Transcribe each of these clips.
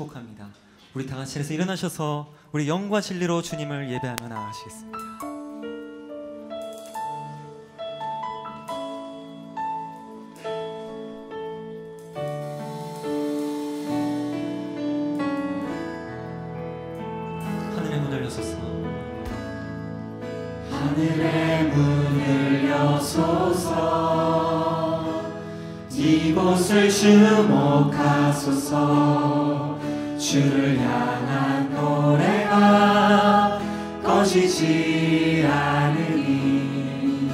축복합니다. 우리 다 같이 해서 일어나셔서 우리 영과 진리로 주님을 예배하며 나아가시겠습니다. 하늘의 문을 여소서. 하늘의 문을 여소서. 이곳을 주목하소서. 주를 향한 노래가 꺼지지 않으니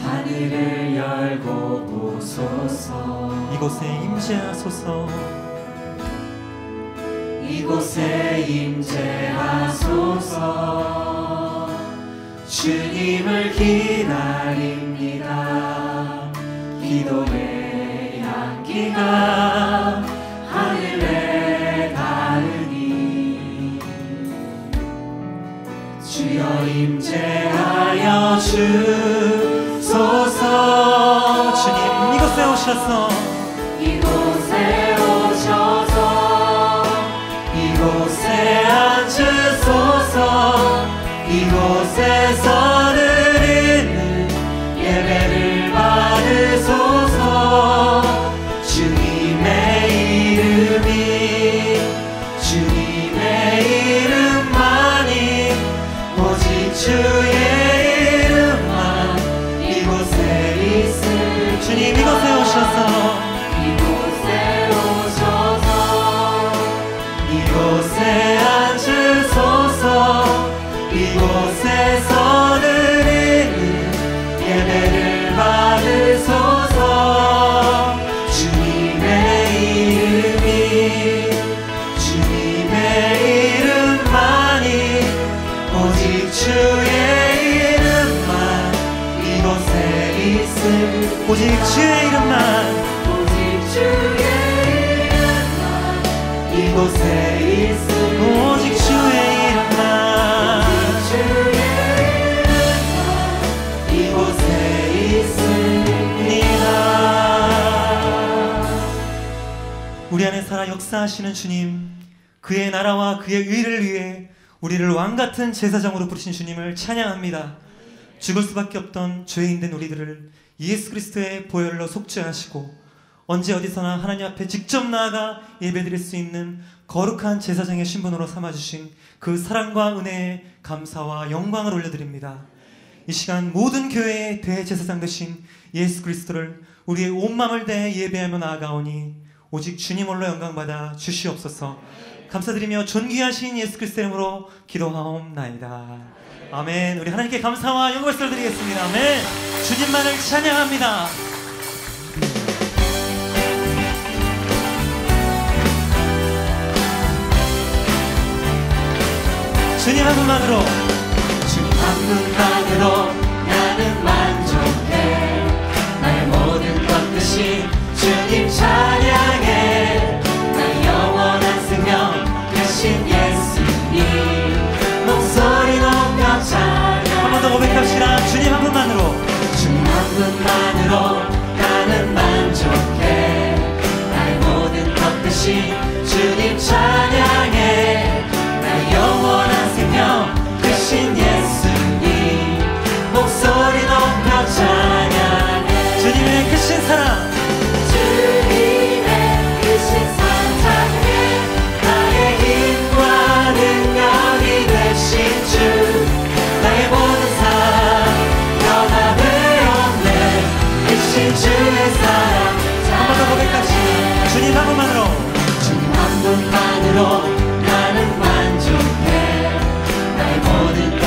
하늘을 열고 보소서. 이곳에 임재하소서. 이곳에 임재하소서. 주님을 기다립니다. 기도의 향기가 하늘에 닿으니 주여 임재하여 주소서. 주님 이곳에 오셔서 이곳에 오셔서 이곳에 앉으소서. 이곳에서 드리는 예배를 받으소서. 주님의 이름만이 오직 주의 이름만 이곳에 있을. 주님 이곳에 오셔서 이곳에 오셔서 이곳에 앉으소서. 이곳에서 드리는 예배를 받으소서. 주님의 이름만이 오직 주의 이름만 이곳에 있을. 오직 주의 이름만 오직 주의 이름만 이곳에 있을. 오직 주의 이름만 주의 이름만 이곳에 있습니다. 우리 안에 살아 역사하시는 주님, 그의 나라와 그의 의를 위해 우리를 왕같은 제사장으로 부르신 주님을 찬양합니다. 죽을 수밖에 없던 죄인된 우리들을 예수 그리스도의 보혈로 속죄하시고 언제 어디서나 하나님 앞에 직접 나아가 예배드릴 수 있는 거룩한 제사장의 신분으로 삼아주신 그 사랑과 은혜에 감사와 영광을 올려드립니다. 이 시간 모든 교회의 대제사장 되신 예수 그리스도를 우리의 온 마음을 다해 예배하며 나아가오니 오직 주님 홀로 영광받아 주시옵소서. 감사드리며 존귀하신 예수 그리스도 이름으로 기도하옵나이다. 아멘. 우리 하나님께 감사와 영광을 드리겠습니다. 아멘. 주님만을 찬양합니다. 주님 한 분만으로, 주님 한 분만으로 나는 만족해. 나의 모든 것 대신 주님 찬양해. 나의 영원한 생명 대신 예수님 목소리 높여 찬양해. 한 번 더 고백합시다. 주님 한 분만으로, 주님 한 분만으로 나는 만족해. 나의 모든 것 대신 주님 찬양해. 나의 영원한 생명 대신 예수님 목소리 높여 찬양해. 주님의 크신 사랑, 주님의 크신 사랑 찬양해. 나의 힘과 능력이 되신 주 나의 모든 삶 연합되었네. 크신 주의 사랑 한 번 더 고백합시다. 주님 한 분만으로, 주님 한 분만으로 나는 만족해. 나의 모든 것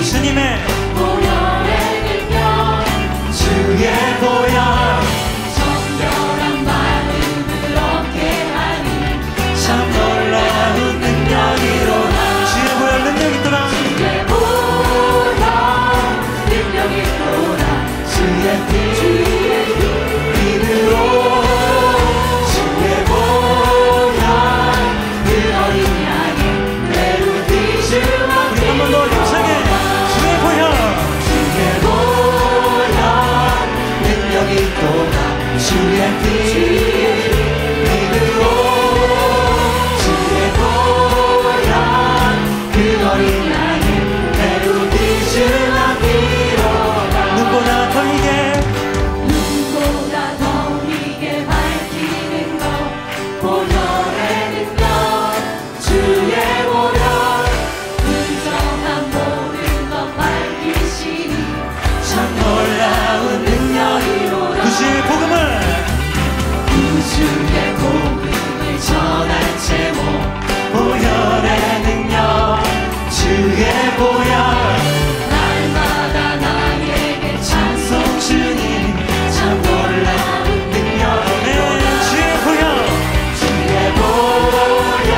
주님의 보혈의 능력 주의 보혈 정결한 마음을 얻게 하니 참 놀라운 능력이로다. 주의 보혈 능력 있도다. 주의 보혈 능력 있도다. 주의 피로 주의 보혈 그 어린 양의 매우 귀중한 우리 한 번 더 힘차게 주의 보혈 주의 보혈 능력 있도다. 주의 피로 주의 보혈 그 어린 양의 매우 귀중한 피로다. 눈보다 더 이게 눈보다 더 이게 밝히는 것 보혈의 능력 주의 보혈 불정한 모든 것 밝히시니 참 놀라운 능력이로다. 구주의 복음을 구주의 복음을 전할 제목 보혈의 능력 주의 보혈 날마다 나에게 찬송 주님 참 놀라운 능력이로다. 주의 보혈 주의 보혈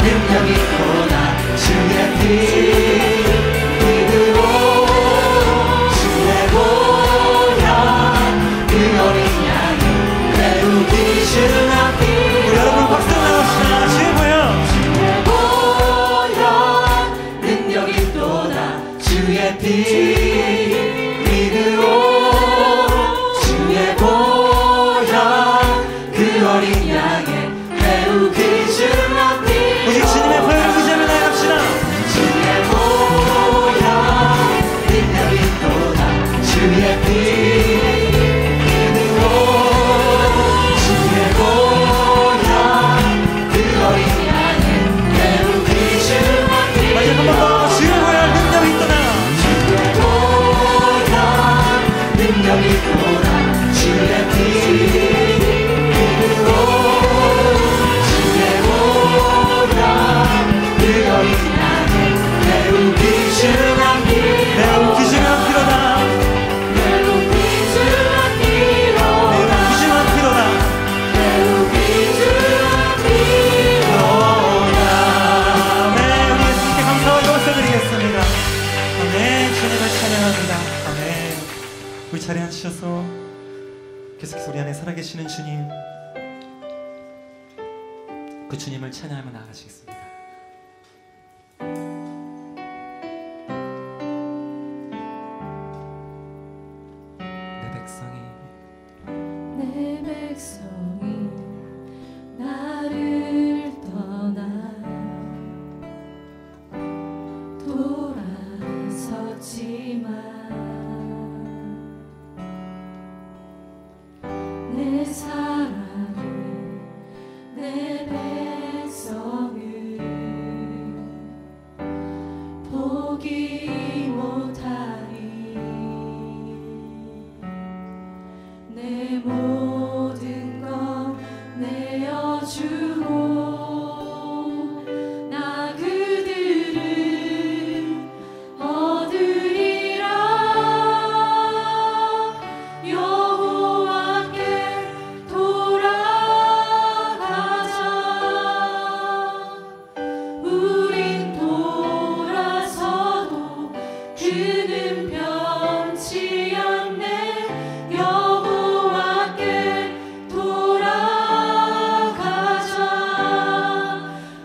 능력 있도다. 주의 피로 주의 보혈 그 어린 양의 매우 귀중한 우리 여러분 피로 박수 나갑시다. 주의 보혈 주의 보혈 능력 있도다. 주의 피로 주의 보혈 그 어린 양의 매우 귀중한 피로 오직 주님의 보혈을 의지하며 나아갑시다. 주의 보혈 능력 있도다. 주의 피로 주의 보혈 그 어린 양의 매우 귀중한 피로 마지막 한 번 더 주의 보혈 능력 있도다. 주의 보혈 능력 있도다. 주의 피로 주의 보혈 그 어린 양의 매우 귀중한 피로 매우 귀중한 피로다. 매우 귀중한 피로다. 매우 귀중한 피로다. 매우 귀중한 피로다. 아멘. 우리 예수님께 감사와 역사드리겠습니다. 아멘. 주님을 찬양합니다. 아멘. 우리 자리에 앉으셔서 계속해서 우리 안에 살아계시는 주님, 그 주님을 찬양하며 나아가시겠습니다. 내 백성이 내 백성이 나를 떠나 돌아섰지만 내 사랑을 내 백성을 포기 못하리. 내 모든 것 내어주고 나 그들을 얻으리라. 여호와께 돌아가자. 우린 돌아서도 그는 변치 않네. 여호와께 돌아가자.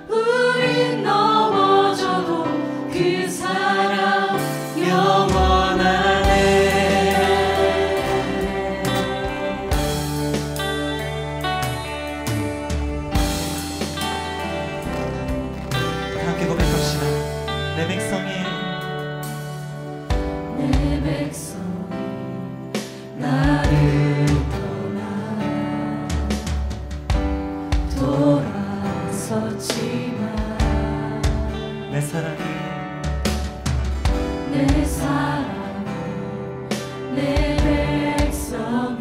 우린 넘어져도 그 사랑 영원하네. 함께 고백합시다. 내 백성이 내 백성이 나를 떠나 돌아섰지만 내 사랑이 내 사랑을 내 백성을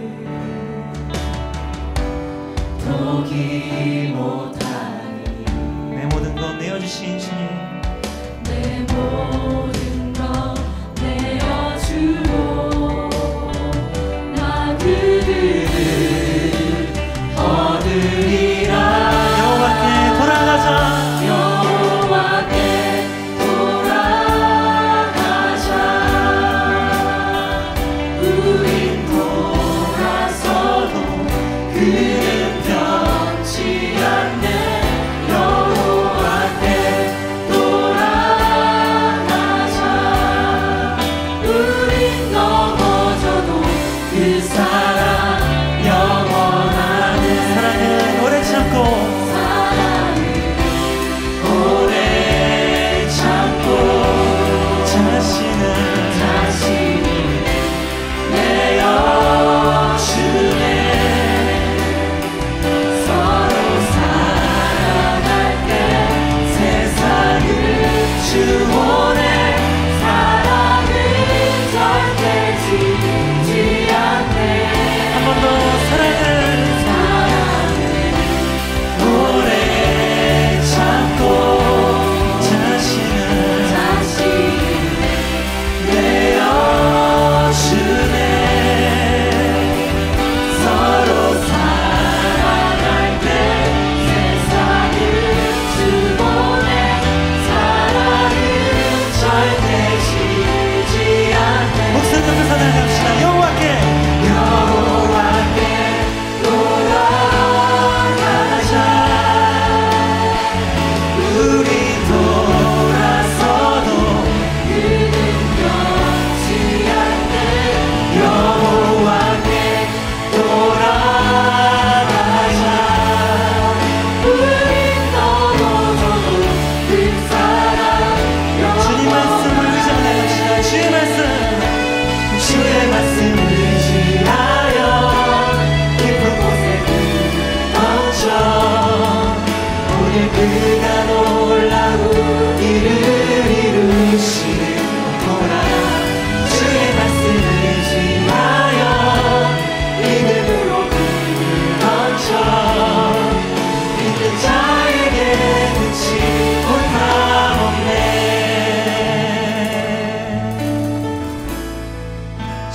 포기 못하니. 내 모든 것 내어주신 주님, 내 모든 것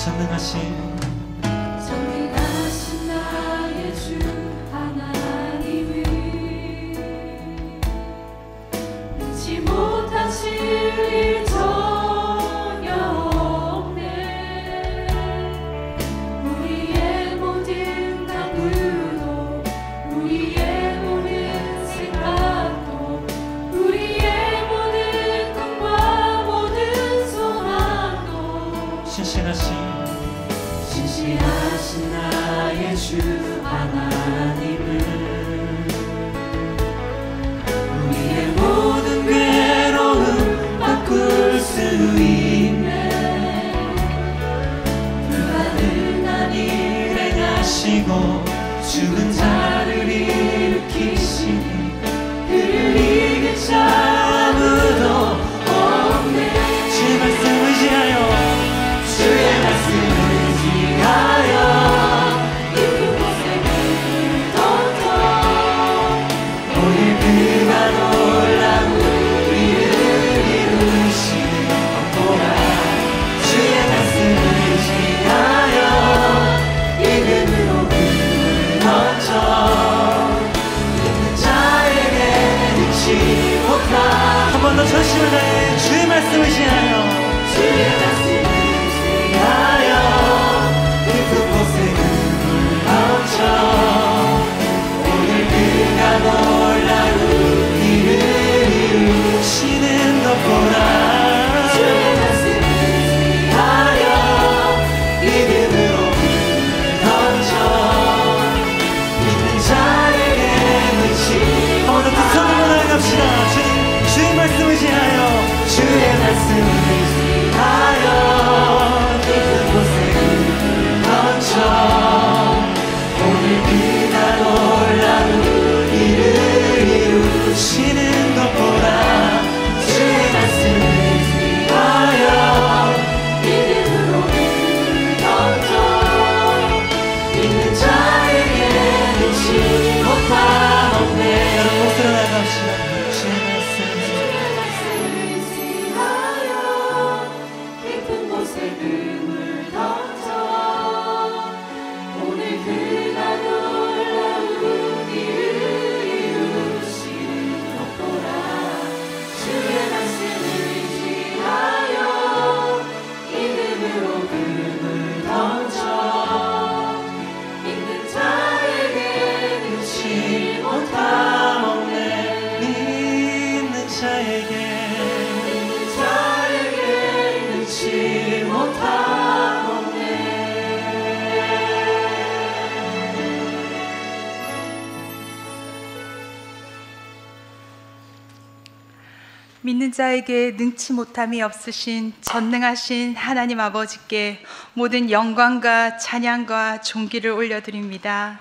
전능하신 나의 주 하나님을 잊지 못하실 일 전혀 없네. 우리의 모든 강구도 우리의 모든 생각도 우리의 모든 꿈과 모든 소망도 신실하신 나의 주 하나님을 우리의 모든 괴로움 바꿀 수 있네. 불가능한 일 행하시고 죽은 자를 일으키시니 그를 이길 자 아무도 없네. 주의 말씀 의지하여 주의 말씀을 의지하여 깊은 곳에 눈을 던져 오늘 그가 놀라운 일을 이루시는 것보라. 주의 말씀을 의지하여 믿음으로 그를 던져 믿는 자에게 능치 못한 한 번 더 전심을 다해 주의 말씀 의지하여 주의 말씀을 의지하여 깊은 곳에 눈을 던져 오늘 그가 놀라운 일을 이루시는 것보라. 주의 말씀을 의지하여 믿음으로 그를 던져 믿는 자에게 능치. 한 번 더 그 손으로 나아갑시다. 주님 주의 말씀 의지하여 주의 말씀 의지하여 깊은 곳에 눈을 던져 오늘 그가 놀라운 일을 이루시는 것보라. 주의 말씀 의지하여 믿음으로 그를 던져 믿는 자에게 능치 못함 없네. 여러분 목소리로 나갑시다. 주의 말씀 의지하여 깊은 곳에 눈을 던져 오늘 그가 놀라운 일을 이루시는 것보라. 주의 말씀을 의지하여 믿음으로 그를 던져 믿는 자에게 능치 못함 없네. 믿는 자에게 능치 못함 없네. 믿는 자에게 능치 못함이 없으신 전능하신 하나님 아버지께 모든 영광과 찬양과 존귀를 올려드립니다.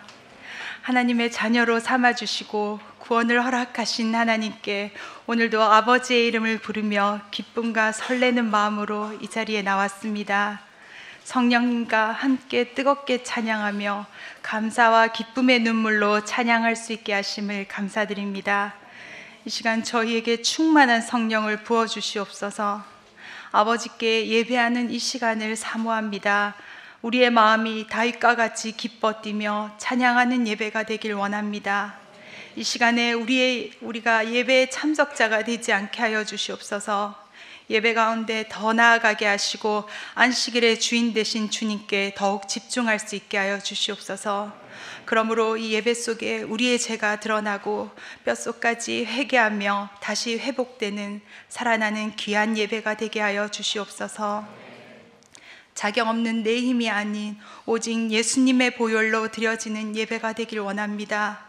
하나님의 자녀로 삼아주시고 구원을 허락하신 하나님께 오늘도 아버지의 이름을 부르며 기쁨과 설레는 마음으로 이 자리에 나왔습니다. 성령님과 함께 뜨겁게 찬양하며 감사와 기쁨의 눈물로 찬양할 수 있게 하심을 감사드립니다. 이 시간 저희에게 충만한 성령을 부어주시옵소서. 아버지께 예배하는 이 시간을 사모합니다. 우리의 마음이 다윗과 같이 기뻐 뛰며 찬양하는 예배가 되길 원합니다. 이 시간에 우리가 예배의 참석자가 되지 않게 하여 주시옵소서. 예배 가운데 더 나아가게 하시고 안식일의 주인 되신 주님께 더욱 집중할 수 있게 하여 주시옵소서. 그러므로 이 예배 속에 우리의 죄가 드러나고 뼛속까지 회개하며 다시 회복되는 살아나는 귀한 예배가 되게 하여 주시옵소서. 자격 없는 내 힘이 아닌 오직 예수님의 보혈로 드려지는 예배가 되길 원합니다.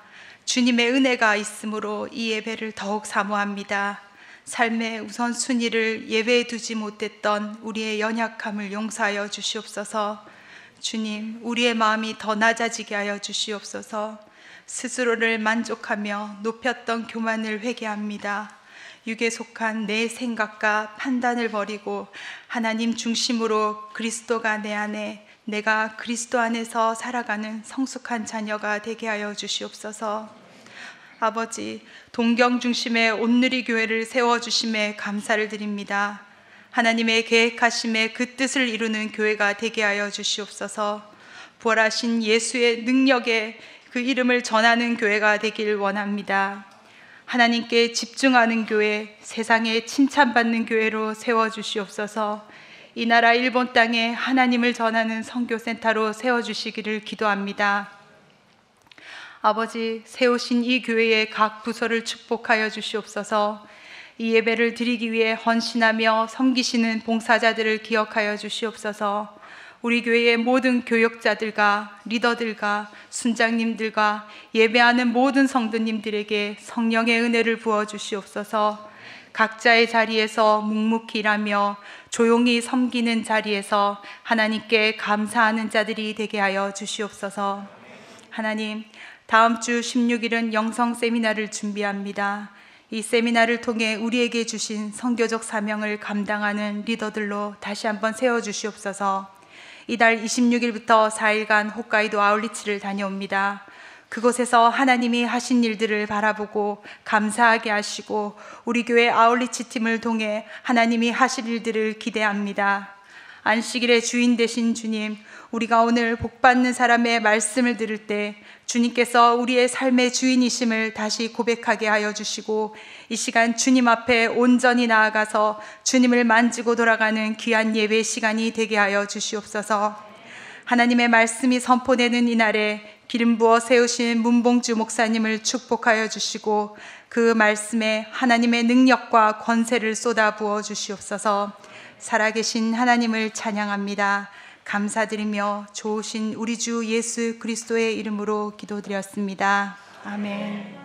주님의 은혜가 있으므로 이 예배를 더욱 사모합니다. 삶의 우선순위를 예배에 두지 못했던 우리의 연약함을 용서하여 주시옵소서. 주님, 우리의 마음이 더 낮아지게 하여 주시옵소서. 스스로를 만족하며 높였던 교만을 회개합니다. 육에 속한 내 생각과 판단을 버리고 하나님 중심으로 그리스도가 내 안에, 내가 그리스도 안에서 살아가는 성숙한 자녀가 되게 하여 주시옵소서. 아버지, 동경 중심의 온누리 교회를 세워주심에 감사를 드립니다. 하나님의 계획하심에 그 뜻을 이루는 교회가 되게 하여 주시옵소서. 부활하신 예수의 능력에 그 이름을 전하는 교회가 되길 원합니다. 하나님께 집중하는 교회, 세상에 칭찬받는 교회로 세워주시옵소서. 이 나라 일본 땅에 하나님을 전하는 선교센터로 세워주시기를 기도합니다. 아버지, 세우신 이 교회의 각 부서를 축복하여 주시옵소서. 이 예배를 드리기 위해 헌신하며 섬기시는 봉사자들을 기억하여 주시옵소서. 우리 교회의 모든 교역자들과 리더들과 순장님들과 예배하는 모든 성도님들에게 성령의 은혜를 부어주시옵소서. 각자의 자리에서 묵묵히 일하며 조용히 섬기는 자리에서 하나님께 감사하는 자들이 되게 하여 주시옵소서. 하나님, 다음 주 16일은 영성 세미나를 준비합니다. 이 세미나를 통해 우리에게 주신 선교적 사명을 감당하는 리더들로 다시 한번 세워주시옵소서. 이달 26일부터 4일간 홋카이도 아울리치를 다녀옵니다. 그곳에서 하나님이 하신 일들을 바라보고 감사하게 하시고 우리 교회 아울리치 팀을 통해 하나님이 하실 일들을 기대합니다. 안식일의 주인 되신 주님, 우리가 오늘 복받는 사람의 말씀을 들을 때 주님께서 우리의 삶의 주인이심을 다시 고백하게 하여 주시고 이 시간 주님 앞에 온전히 나아가서 주님을 만지고 돌아가는 귀한 예배 시간이 되게 하여 주시옵소서. 하나님의 말씀이 선포되는 이날에 기름 부어 세우신 문봉주 목사님을 축복하여 주시고 그 말씀에 하나님의 능력과 권세를 쏟아 부어 주시옵소서. 살아계신 하나님을 찬양합니다. 감사드리며 좋으신 우리 주 예수 그리스도의 이름으로 기도드렸습니다. 아멘.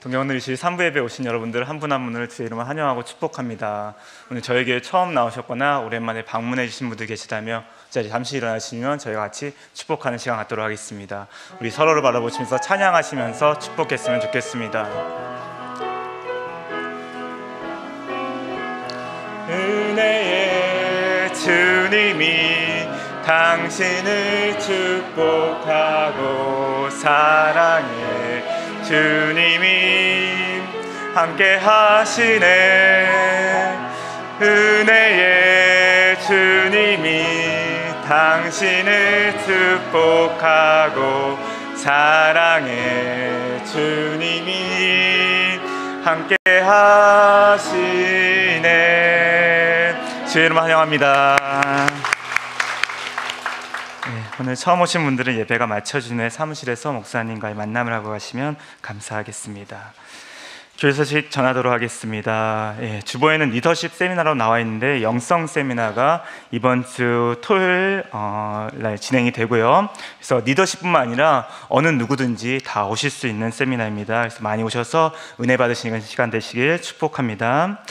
동경을 이시 3부 예배 오신 여러분들 한 분 한 분을 주의 이름으로 환영하고 축복합니다. 오늘 저에게 처음 나오셨거나 오랜만에 방문해 주신 분들 계시다면 잠시 일어나시면 저희가 같이 축복하는 시간 갖도록 하겠습니다. 우리 서로를 바라보시면서 찬양하시면서 축복했으면 좋겠습니다. 은혜의 주님이 당신을 축복하고 사랑해 주님이 함께 하시네. 은혜의 주님이 당신을 축복하고 사랑해 주님이 함께 하시네. 주의 이름 환영합니다. 오늘 처음 오신 분들은 예배가 마쳐진 후에 사무실에서 목사님과의 만남을 하고 가시면 감사하겠습니다. 교회 소식 전하도록 하겠습니다. 주보에는 리더십 세미나로 나와 있는데 영성 세미나가 이번 주 토요일 날 진행이 되고요. 그래서 리더십뿐만 아니라 어느 누구든지 다 오실 수 있는 세미나입니다. 그래서 많이 오셔서 은혜 받으시는 시간 되시길 축복합니다.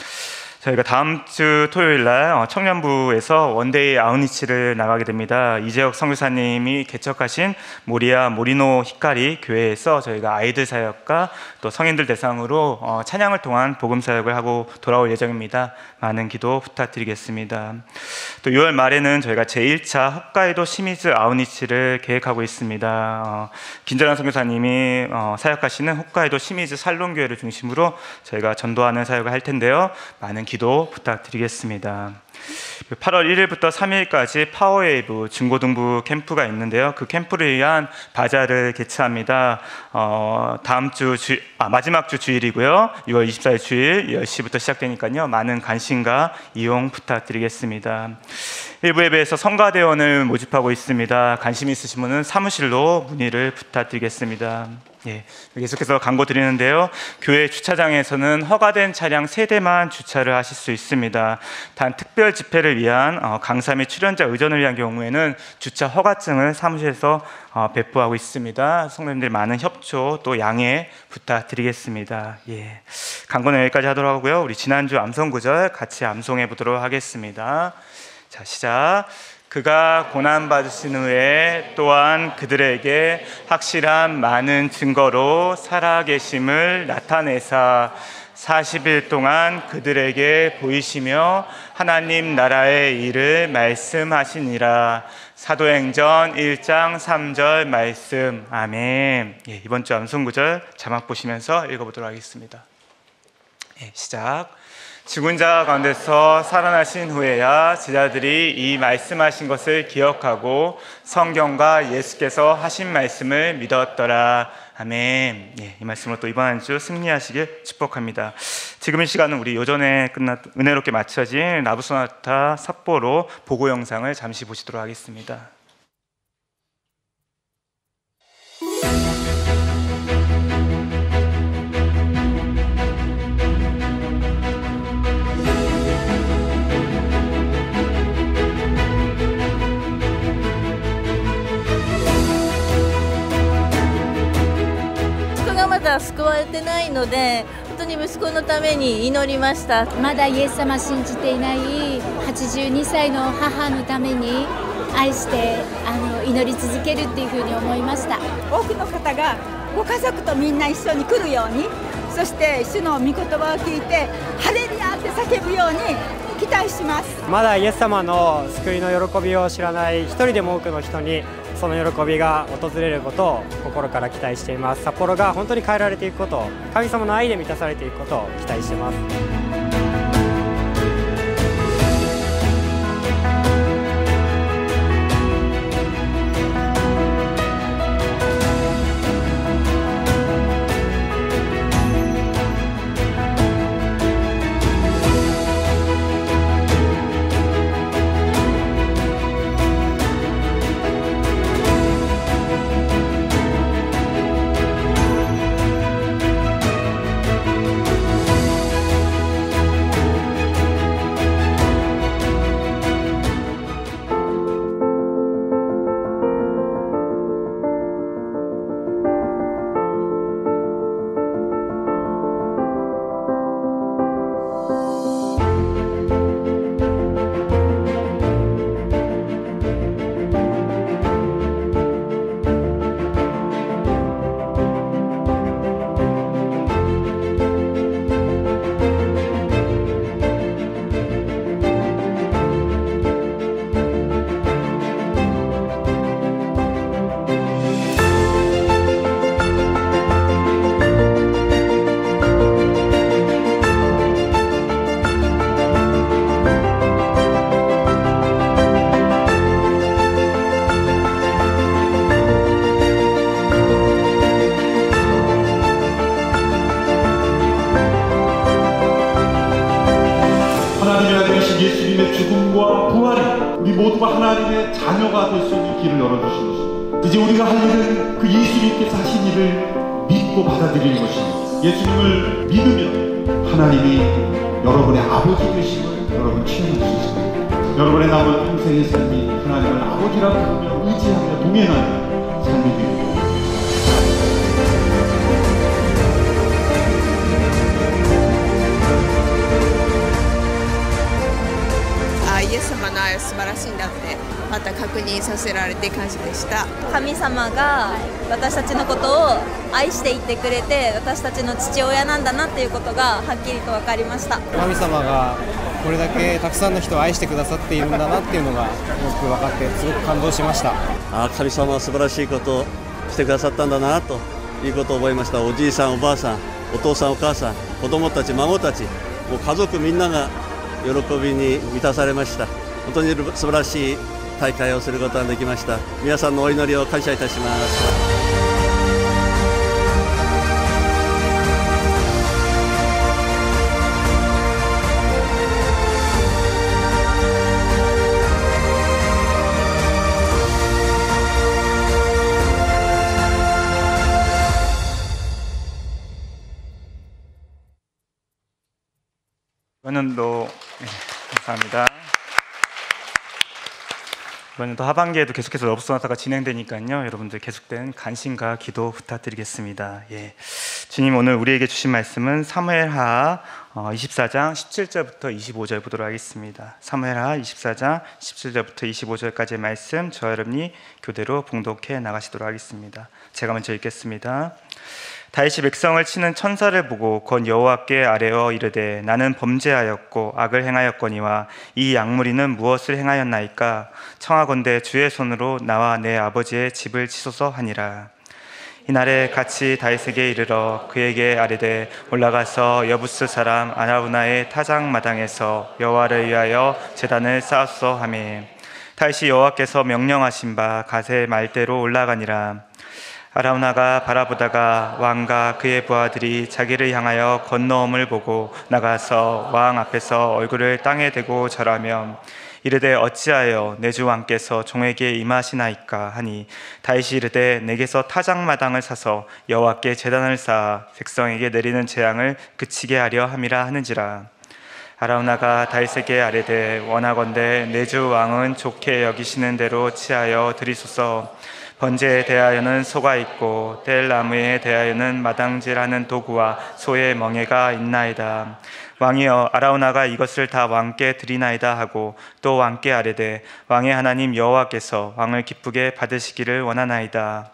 저희가 다음 주 토요일 날 청년부에서 원데이 아웃리치를 나가게 됩니다. 이재혁 선교사님이 개척하신 모리아 모리노 히카리 교회에서 저희가 아이들 사역과 또 성인들 대상으로 찬양을 통한 복음 사역을 하고 돌아올 예정입니다. 많은 기도 부탁드리겠습니다. 또 6월 말에는 저희가 제1차 홋카이도 시미즈 아웃리치를 계획하고 있습니다. 김전환 선교사님이 사역하시는 홋카이도 시미즈 살롱교회를 중심으로 저희가 전도하는 사역을 할 텐데요. 많은 기도 부탁드리겠습니다. 8월 1일부터 3일까지 파워웨이브 중고등부 캠프가 있는데요. 그 캠프를 위한 바자를 개최합니다. 마지막 주 주일이고요. 6월 24일 주일 10시부터 시작되니까요. 많은 관심과 이용 부탁드리겠습니다. 일부 예배에서 성가대원을 모집하고 있습니다. 관심 있으신 분은 사무실로 문의를 부탁드리겠습니다. 계속해서 광고 드리는데요. 교회 주차장에서는 허가된 차량 3대만 주차를 하실 수 있습니다. 단 특별 집회를 위한 강사 및 출연자 의전을 위한 경우에는 주차 허가증을 사무실에서 배포하고 있습니다. 성도님들 많은 협조 또 양해 부탁드리겠습니다. 광고는 여기까지 하도록 하고요. 우리 지난주 암송구절 같이 암송해 보도록 하겠습니다. 자, 시작. 그가 고난받으신 후에 또한 그들에게 확실한 많은 증거로 살아계심을 나타내사 40일 동안 그들에게 보이시며 하나님 나라의 일을 말씀하시니라. 사도행전 1장 3절 말씀. 아멘. 이번 주 암송구절 자막 보시면서 읽어보도록 하겠습니다. 시작. 죽은 자 가운데서 살아나신 후에야 제자들이 이 말씀하신 것을 기억하고 성경과 예수께서 하신 말씀을 믿었더라. 아멘. 이 말씀으로 또 이번 한 주 승리하시길 축복합니다. 지금 이 시간은 우리 요전에 은혜롭게 마쳐진 라브소나타 삿포로 보고 영상을 잠시 보시도록 하겠습니다.まだ救われてないので本当に息子のために祈りました。まだイエス様信じていない82歳の母のために愛して祈り続けるっていうふうに思いました。多くの方がご家族とみんな一緒に来るように、そして主の御言葉を聞いてハレルヤって叫ぶように期待します。まだイエス様の救いの喜びを知らない一人でも多くの人にその喜びが訪れることを心から期待しています。札幌が本当に変えられていくことを、神様の愛で満たされていくことを期待しています。모두가 하나님의 자녀가 될 수 있는 길을 열어주신 것입니다. 이제 우리가 할 일은 그 예수님께서 하신 일을 믿고 받아들이는 것입니다. 예수님을 믿으면 하나님이 여러분의 아버지 되심을 여러분 체험할 수 있습니다. 여러분의 남은 평생의 삶이 하나님을 아버지라고 부르며 의지하며 동행하는 삶이 됩니다.イエス様の愛は素晴らしいんだってまた確認させられて感謝でした。神様が私たちのことを愛していてくれて、私たちの父親なんだなっていうことがはっきりと分かりました。神様がこれだけたくさんの人を愛してくださっているんだなっていうのがよく分かってすごく感動しました。神様は素晴らしいことをしてくださったんだなということを覚えました。おじいさんおばあさん、お父さんお母さん、子供たち孫たち、もう家族みんなが喜びに満たされました。本当に素晴らしい大会をすることができました。皆さんのお祈りを感謝いたします。 이번에도 감사합니다. 이번에도 하반기에도 계속해서 러브소나타가 진행되니까요. 여러분들 계속된 관심과 기도 부탁드리겠습니다. 예. 주님 오늘 우리에게 주신 말씀은 사무엘하 24장 17절부터 25절 보도록 하겠습니다. 사무엘하 24장 17절부터 25절까지의 말씀 저와 여러분이 교대로 봉독해 나가시도록 하겠습니다. 제가 먼저 읽겠습니다. 다윗이 백성을 치는 천사를 보고 곧 여호와께 아뢰어 이르되 나는 범죄하였고 악을 행하였거니와 이 약물이는 무엇을 행하였나이까? 청하건대 주의 손으로 나와 내 아버지의 집을 치소서 하니라. 이날에 같이 다윗에게 이르러 그에게 아뢰되 올라가서 여부스 사람 아라우나의 타작마당에서 여호와를 위하여 제단을 쌓았소 하매 다윗이 여호와께서 명령하신 바 갓의 말대로 올라가니라. 아라우나가 바라보다가 왕과 그의 부하들이 자기를 향하여 건너옴을 보고 나가서 왕 앞에서 얼굴을 땅에 대고 절하며 이르되 어찌하여 내 주 왕께서 종에게 임하시나이까 하니 다윗이 이르되 내게서 타작마당을 사서 여호와께 제단을 쌓아 백성에게 내리는 재앙을 그치게 하려 함이라 하는지라. 아라우나가 다윗에게 아뢰되 원하건대 내 주 왕은 좋게 여기시는 대로 치하여 드리소서. 번제에 대하여는 소가 있고 뗄나무에 대하여는 마당질하는 도구와 소의 멍에가 있나이다. 왕이여 아라우나가 이것을 다 왕께 드리나이다 하고 또 왕께 아뢰되 왕의 하나님 여호와께서 왕을 기쁘게 받으시기를 원하나이다.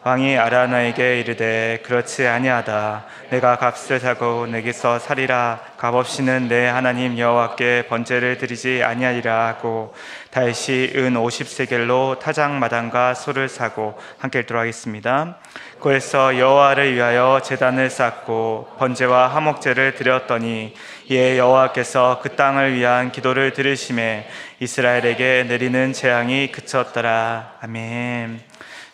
왕이 아라우나에게 이르되 그렇지 아니하다. 내가 값을 사고 내게서 살이라. 값없이는 내 하나님 여호와께 번제를 드리지 아니하리라 하고 다윗이 은 50세겔로 타작마당과 소를 사고 함께 읽도록 하겠습니다. 그에서 여호와를 위하여 제단을 쌓고 번제와 화목제를 드렸더니 이에 여호와께서 그 땅을 위한 기도를 들으심에 이스라엘에게 내리는 재앙이 그쳤더라. 아멘.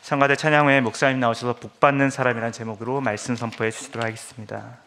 성가대 찬양 후에 목사님 나오셔서 복받는 사람이라는 제목으로 말씀 선포해 주시도록 하겠습니다.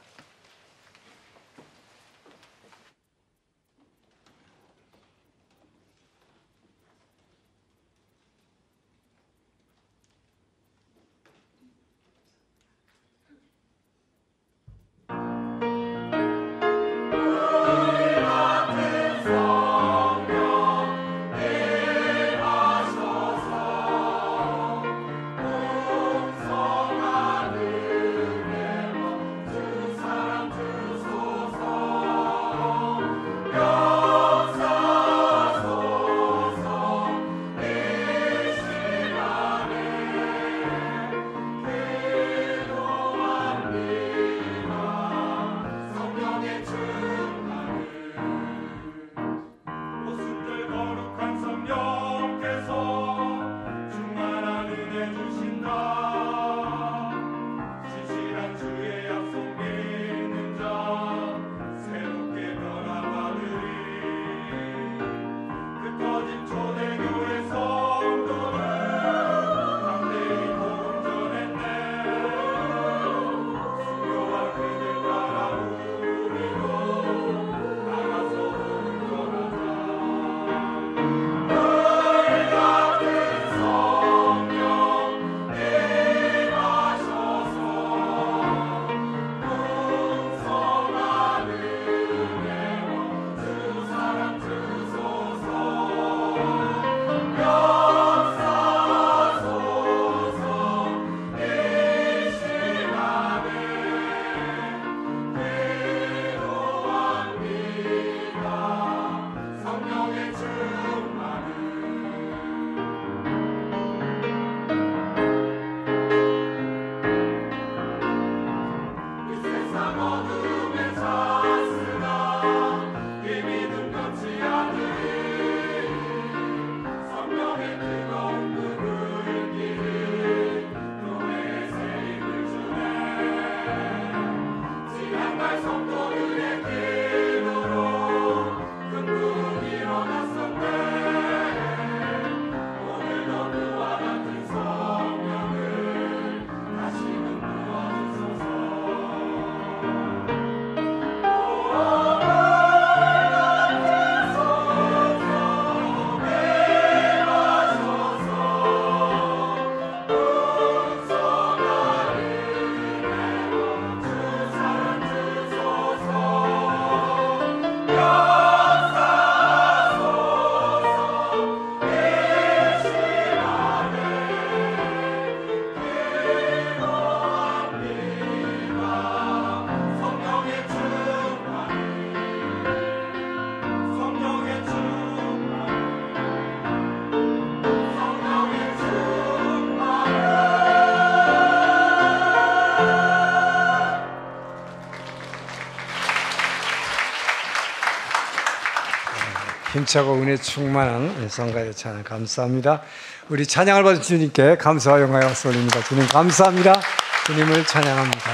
힘차고 은혜 충만한 성가의 찬양 감사합니다. 우리 찬양을 받은 주님께 감사와 영광의 박수 올립니다. 주님 감사합니다. 주님을 찬양합니다.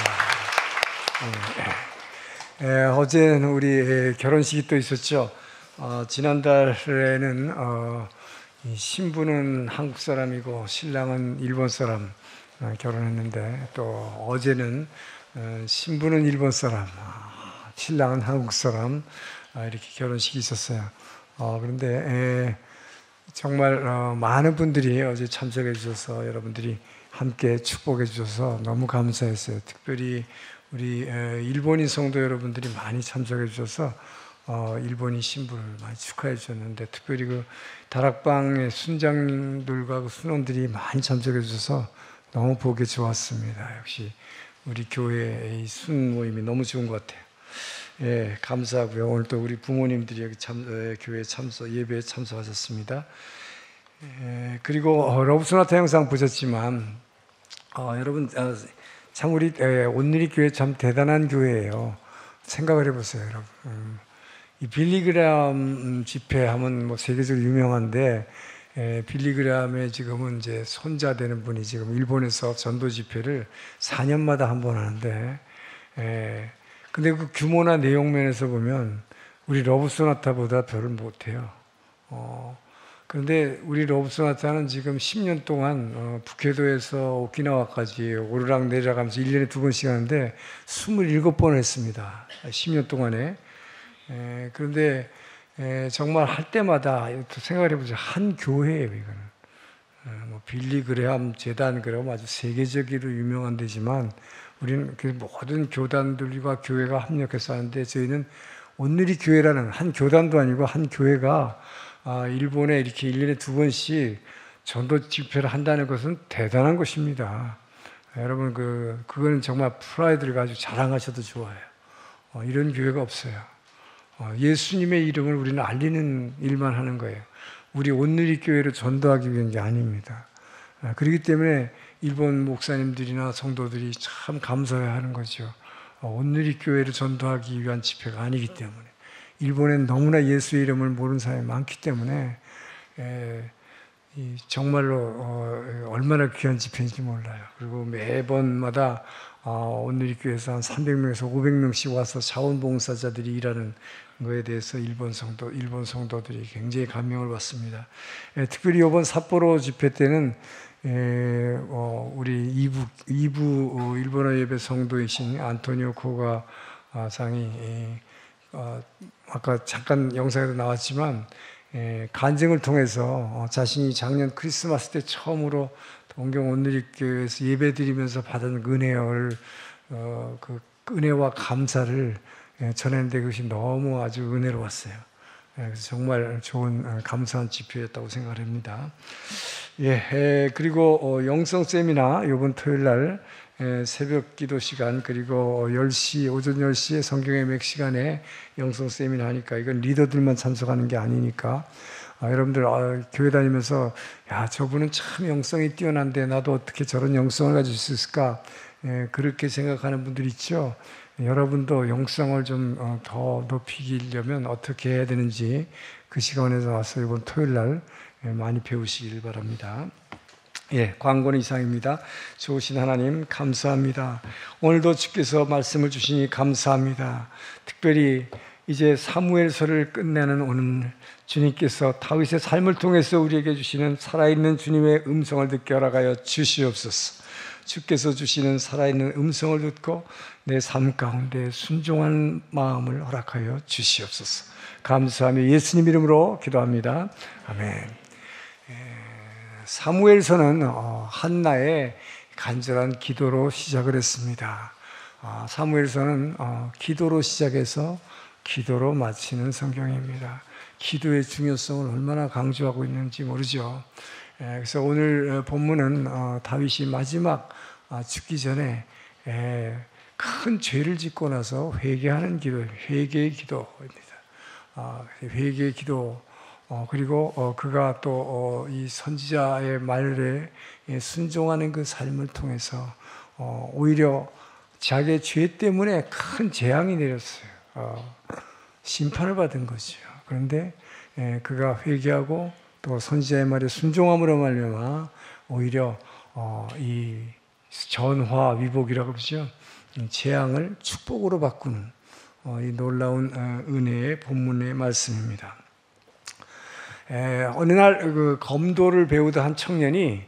어제는 우리 결혼식이 또 있었죠. 지난달에는 신부는 한국 사람이고 신랑은 일본 사람 결혼했는데, 또 어제는 신부는 일본 사람, 신랑은 한국 사람, 이렇게 결혼식이 있었어요. 그런데 정말 많은 분들이 어제 참석해 주셔서, 여러분들이 함께 축복해 주셔서 너무 감사했어요. 특별히 우리 일본인 성도 여러분들이 많이 참석해 주셔서 일본인 신부를 많이 축하해 주셨는데, 특별히 그 다락방의 순장님들과 그 순원들이 많이 참석해 주셔서 너무 보기 좋았습니다. 역시 우리 교회의 순 모임이 너무 좋은 것 같아요. 예, 감사하고요. 오늘 또 우리 부모님들이 여기 교회 예배에 참석하셨습니다. 그리고 러브소나타 영상 보셨지만, 여러분 참 우리 온누리 교회 참 대단한 교회예요. 생각을 해보세요, 여러분. 이 빌리그람 집회하면 뭐 세계적으로 유명한데, 빌리그람의 지금은 이제 손자 되는 분이 지금 일본에서 전도 집회를 4년마다 한 번 하는데, 근데 그 규모나 내용 면에서 보면 우리 러브소나타보다 별을 못해요. 그런데 우리 러브소나타는 지금 10년 동안 북해도에서 오키나와까지 오르락내리락 하면서 1년에 2번씩 하는데 27번을 했습니다. 10년 동안에. 그런데 정말 할 때마다 생각을 해보세요. 한 교회예요, 이거는. 뭐 빌리그레함 재단, 그러면 아주 세계적으로 유명한 데지만, 우리는 그 모든 교단들과 교회가 합력해서 하는데, 저희는 온누리 교회라는 한 교단도 아니고 한 교회가 일본에 이렇게 1년에 2번씩 전도 집회를 한다는 것은 대단한 것입니다. 여러분, 그거는 정말 프라이드를 가지고 자랑하셔도 좋아요. 이런 교회가 없어요. 예수님의 이름을 우리는 알리는 일만 하는 거예요. 우리 온누리 교회를 전도하기 위한 게 아닙니다. 그렇기 때문에 일본 목사님들이나 성도들이 참 감사해야 하는 거죠. 온누리 교회를 전도하기 위한 집회가 아니기 때문에. 일본엔 너무나 예수의 이름을 모르는 사람이 많기 때문에 정말로 얼마나 귀한 집회인지 몰라요. 그리고 매번마다 온누리 교회에서 한 300명에서 500명씩 와서 자원봉사자들이 일하는 거에 대해서 일본 성도들이 굉장히 감명을 받습니다. 특별히 이번 삿포로 집회 때는 우리 2부 일본어 예배 성도이신 안토니오 코가 상이 아까 잠깐 영상에도 나왔지만, 간증을 통해서 자신이 작년 크리스마스 때 처음으로 동경 온누리교회에서 예배드리면서 받은 은혜를, 그 은혜와 감사를 전했는데, 그것이 너무 아주 은혜로웠어요. 그래서 정말 좋은 감사한 집회였다고 생각을 합니다. 그리고 영성 세미나 이번 토요일 날 새벽 기도 시간, 그리고 10시, 오전 10시에 성경의 맥 시간에 영성 세미나 하니까, 이건 리더들만 참석하는 게 아니니까, 여러분들 교회 다니면서 야, 저분은 참 영성이 뛰어난데 나도 어떻게 저런 영성을 가질 수 있을까, 그렇게 생각하는 분들 있죠. 여러분도 영성을 좀 더 높이려면 어떻게 해야 되는지 그 시간에 와서 이번 토요일 날 많이 배우시길 바랍니다. 광고는 이상입니다. 좋으신 하나님 감사합니다. 오늘도 주께서 말씀을 주시니 감사합니다. 특별히 이제 사무엘서를 끝내는 오늘, 주님께서 다윗의 삶을 통해서 우리에게 주시는 살아있는 주님의 음성을 듣게 허락하여 주시옵소서. 주께서 주시는 살아있는 음성을 듣고 내 삶 가운데 순종하는 마음을 허락하여 주시옵소서. 감사하며 예수님 이름으로 기도합니다. 아멘. 사무엘서는 한나의 간절한 기도로 시작을 했습니다. 사무엘서는 기도로 시작해서 기도로 마치는 성경입니다. 기도의 중요성을 얼마나 강조하고 있는지 모르죠. 그래서 오늘 본문은 다윗이 마지막 죽기 전에 큰 죄를 짓고 나서 회개하는 기도, 회개의 기도입니다. 회개의 기도, 그리고 그가 또 이 선지자의 말에 순종하는 그 삶을 통해서 오히려 자기의 죄 때문에 큰 재앙이 내렸어요. 심판을 받은 거죠. 그런데 그가 회개하고 또 선지자의 말에 순종함으로 말미암아 오히려 이 전화 위복이라고 그러죠. 재앙을 축복으로 바꾸는 이 놀라운 은혜의 본문의 말씀입니다. 어느 날 그 검도를 배우던 한 청년이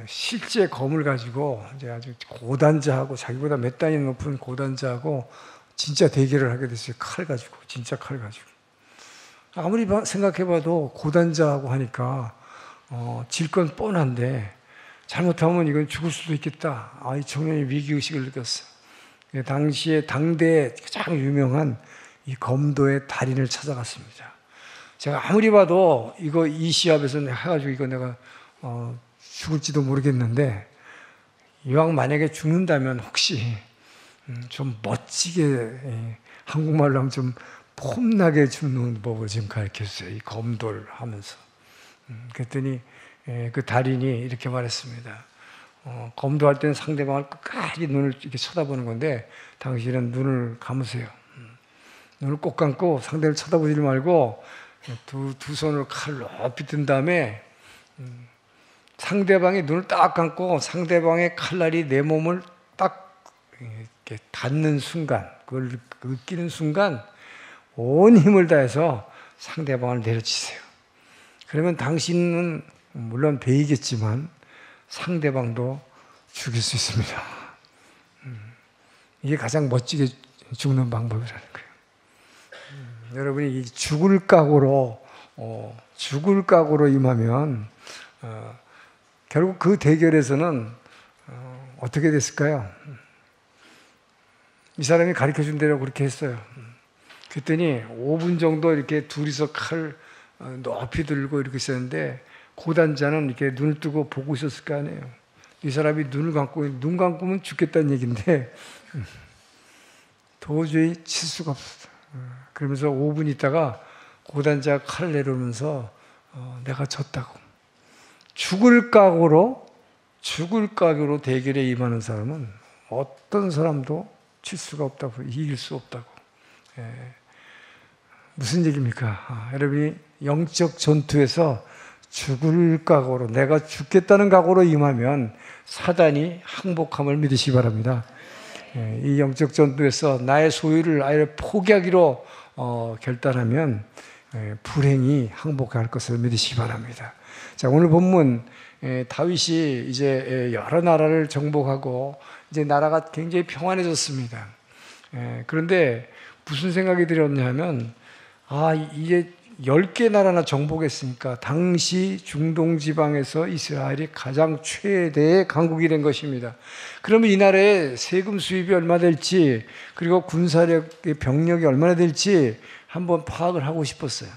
실제 검을 가지고 이제 아주 고단자하고 자기보다 몇 단이 높은 고단자하고 진짜 대결을 하게 됐어요. 칼 가지고, 진짜 칼 가지고. 아무리 생각해봐도 고단자하고 하니까 질 건 뻔한데 잘못하면 이건 죽을 수도 있겠다. 이 청년이 위기의식을 느꼈어. 당시에 당대에 가장 유명한 이 검도의 달인을 찾아갔습니다. 제가 아무리 봐도 이 시합에서 해가지고 이거 내가 죽을지도 모르겠는데 이왕 만약에 죽는다면 혹시 좀 멋지게 한국말로 하면 좀 폼나게 죽는 법을 지금 가르쳐주세요. 이 검도를 하면서. 그랬더니 그 달인이 이렇게 말했습니다. 검도할 때는 상대방을 끝까지 눈을 이렇게 쳐다보는 건데 당신은 눈을 감으세요. 눈을 꼭 감고 상대를 쳐다보지 말고 두 손을 칼 높이 든 다음에 상대방의 눈을 딱 감고 상대방의 칼날이 내 몸을 딱 이렇게 닿는 순간, 그걸 느끼는 순간 온 힘을 다해서 상대방을 내려치세요. 그러면 당신은 물론 베이겠지만 상대방도 죽일 수 있습니다. 이게 가장 멋지게 죽는 방법이라는 거예요. 여러분이 죽을 각오로 임하면 결국 그 대결에서는 어떻게 됐을까요? 이 사람이 가르쳐준 대로 그렇게 했어요. 그랬더니 5분 정도 이렇게 둘이서 칼 높이 들고 이렇게 있었는데 고단자는 이렇게 눈을 뜨고 보고 있었을 거 아니에요. 이 사람이 눈 감고면 죽겠다는 얘기인데 도저히 칠 수가 없었어요. 그러면서 5분 있다가 고단자가 칼을 내려오면서 내가 졌다고. 죽을 각오로 대결에 임하는 사람은 어떤 사람도 칠 수가 없다고, 이길 수 없다고. 무슨 얘기입니까? 여러분이 영적 전투에서 죽을 각오로, 내가 죽겠다는 각오로 임하면 사단이 항복함을 믿으시기 바랍니다. 이 영적 전투에서 나의 소유를 아예 포기하기로 결단하면 불행이 항복할 것을 믿으시기 바랍니다. 자, 오늘 본문 다윗이 이제 여러 나라를 정복하고 이제 나라가 굉장히 평안해졌습니다. 그런데 무슨 생각이 들었냐면 이제 10개 나라나 정복했으니까 당시 중동 지방에서 이스라엘이 가장 최대의 강국이 된 것입니다. 그러면 이 나라에 세금 수입이 얼마 될지 그리고 군사력의 병력이 얼마나 될지 한번 파악을 하고 싶었어요.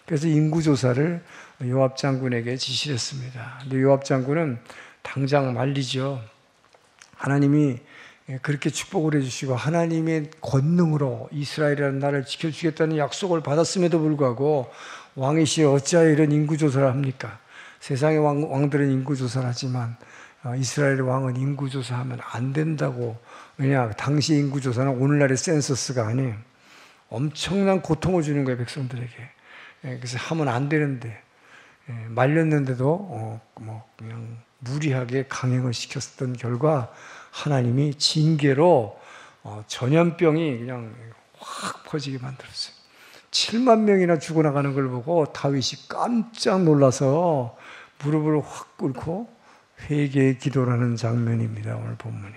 그래서 인구조사를 요압 장군에게 지시를 했습니다. 근데 요압 장군은 당장 말리죠. 하나님이 그렇게 축복을 해주시고 하나님의 권능으로 이스라엘이라는 나라를 지켜주겠다는 약속을 받았음에도 불구하고 왕이시여 어찌하여 이런 인구조사를 합니까? 세상의 왕들은 인구조사를 하지만 이스라엘의 왕은 인구조사하면 안 된다고. 왜냐? 당시 인구조사는 오늘날의 센서스가 아니에요. 엄청난 고통을 주는 거예요, 백성들에게. 그래서 하면 안 되는데 말렸는데도 그냥 무리하게 강행을 시켰던 결과 하나님이 징계로 전염병이 그냥 확 퍼지게 만들었어요. 7만 명이나 죽어나가는 걸 보고 다윗이 깜짝 놀라서 무릎을 확 꿇고 회개의 기도를 하는 장면입니다. 오늘 본문이.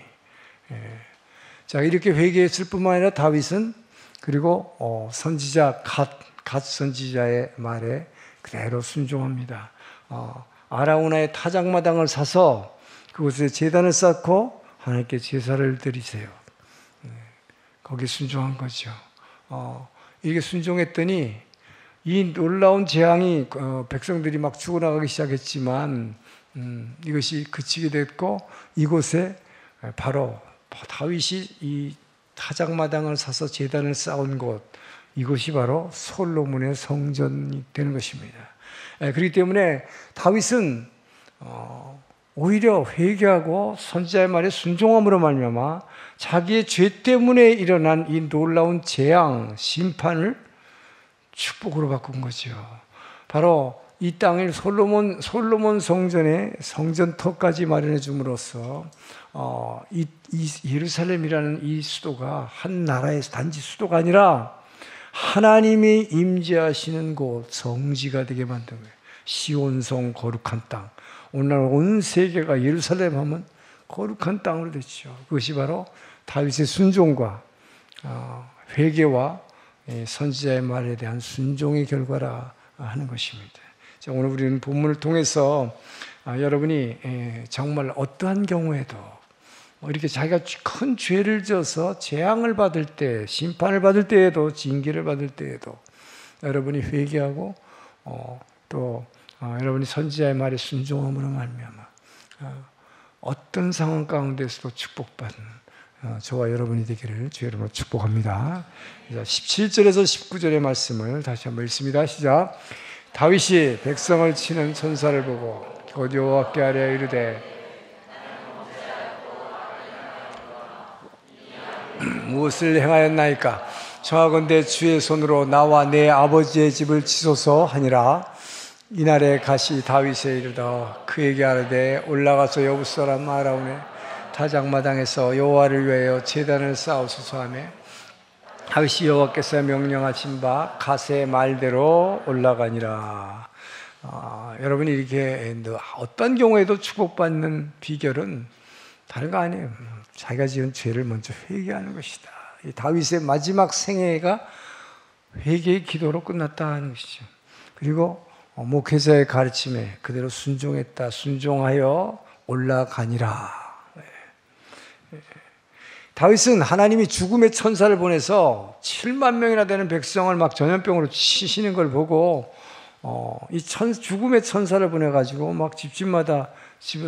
자, 이렇게 회개했을 뿐만 아니라 다윗은 그리고 선지자 갓 선지자의 말에 그대로 순종합니다. 아라우나의 타작마당을 사서 그곳에 제단을 쌓고 하나님께 제사를 드리세요. 거기 순종한 거죠. 이게 순종했더니 이 놀라운 재앙이 백성들이 막 죽어나가기 시작했지만 이것이 그치게 됐고 이곳에 바로 다윗이 이 타작마당을 사서 제단을 쌓은 곳, 이것이 바로 솔로몬의 성전이 되는 것입니다. 그렇기 때문에 다윗은 오히려 회개하고 선지자의 말에 순종함으로 말미암아 자기의 죄 때문에 일어난 이 놀라운 재앙, 심판을 축복으로 바꾼 거죠. 바로 이 땅을 솔로몬 성전에 성전터까지 마련해 줌으로써 이 예루살렘이라는 이 수도가 한 나라의 단지 수도가 아니라 하나님이 임재하시는 곳, 성지가 되게 만든 거예요. 시온성 거룩한 땅. 오늘날 온 세계가 예루살렘 하면 거룩한 땅으로 됐죠. 그것이 바로 다윗의 순종과 회개와 선지자의 말에 대한 순종의 결과라 하는 것입니다. 자, 오늘 우리는 본문을 통해서 여러분이 정말 어떠한 경우에도 이렇게 자기가 큰 죄를 져서 재앙을 받을 때, 심판을 받을 때에도, 징계를 받을 때에도 여러분이 회개하고 또 여러분이 선지자의 말에 순종함으로 말미암아 어떤 상황 가운데서도 축복받는 저와 여러분이 되기를 주의 이름으로 축복합니다. 17절에서 19절의 말씀을 다시 한번 읽습니다. 시작. 다윗이 백성을 치는 천사를 보고 곧 여호와께 아뢰어 이르되 무엇을 행하였나이까? 청하건대 주의 손으로 나와 내 아버지의 집을 치소서 하니라. 이날에 가시 다윗에 이르러 그에게 아뢰되 올라가서 여부 사람 아라운의 타작마당에서 여호와를 위하여 제단을 쌓으소서 하며 다윗이 여호와께서 명령하신 바 갓의 말대로 올라가니라. 여러분이 이렇게 어떤 경우에도 축복받는 비결은 다른 거 아니에요. 자기가 지은 죄를 먼저 회개하는 것이다. 이 다윗의 마지막 생애가 회개의 기도로 끝났다는 것이죠. 그리고 목회자의 가르침에 그대로 순종했다. 순종하여 올라가니라. 다윗은 하나님이 죽음의 천사를 보내서 7만 명이나 되는 백성을 막 전염병으로 치시는 걸 보고 이 죽음의 천사를 보내가지고 막 집집마다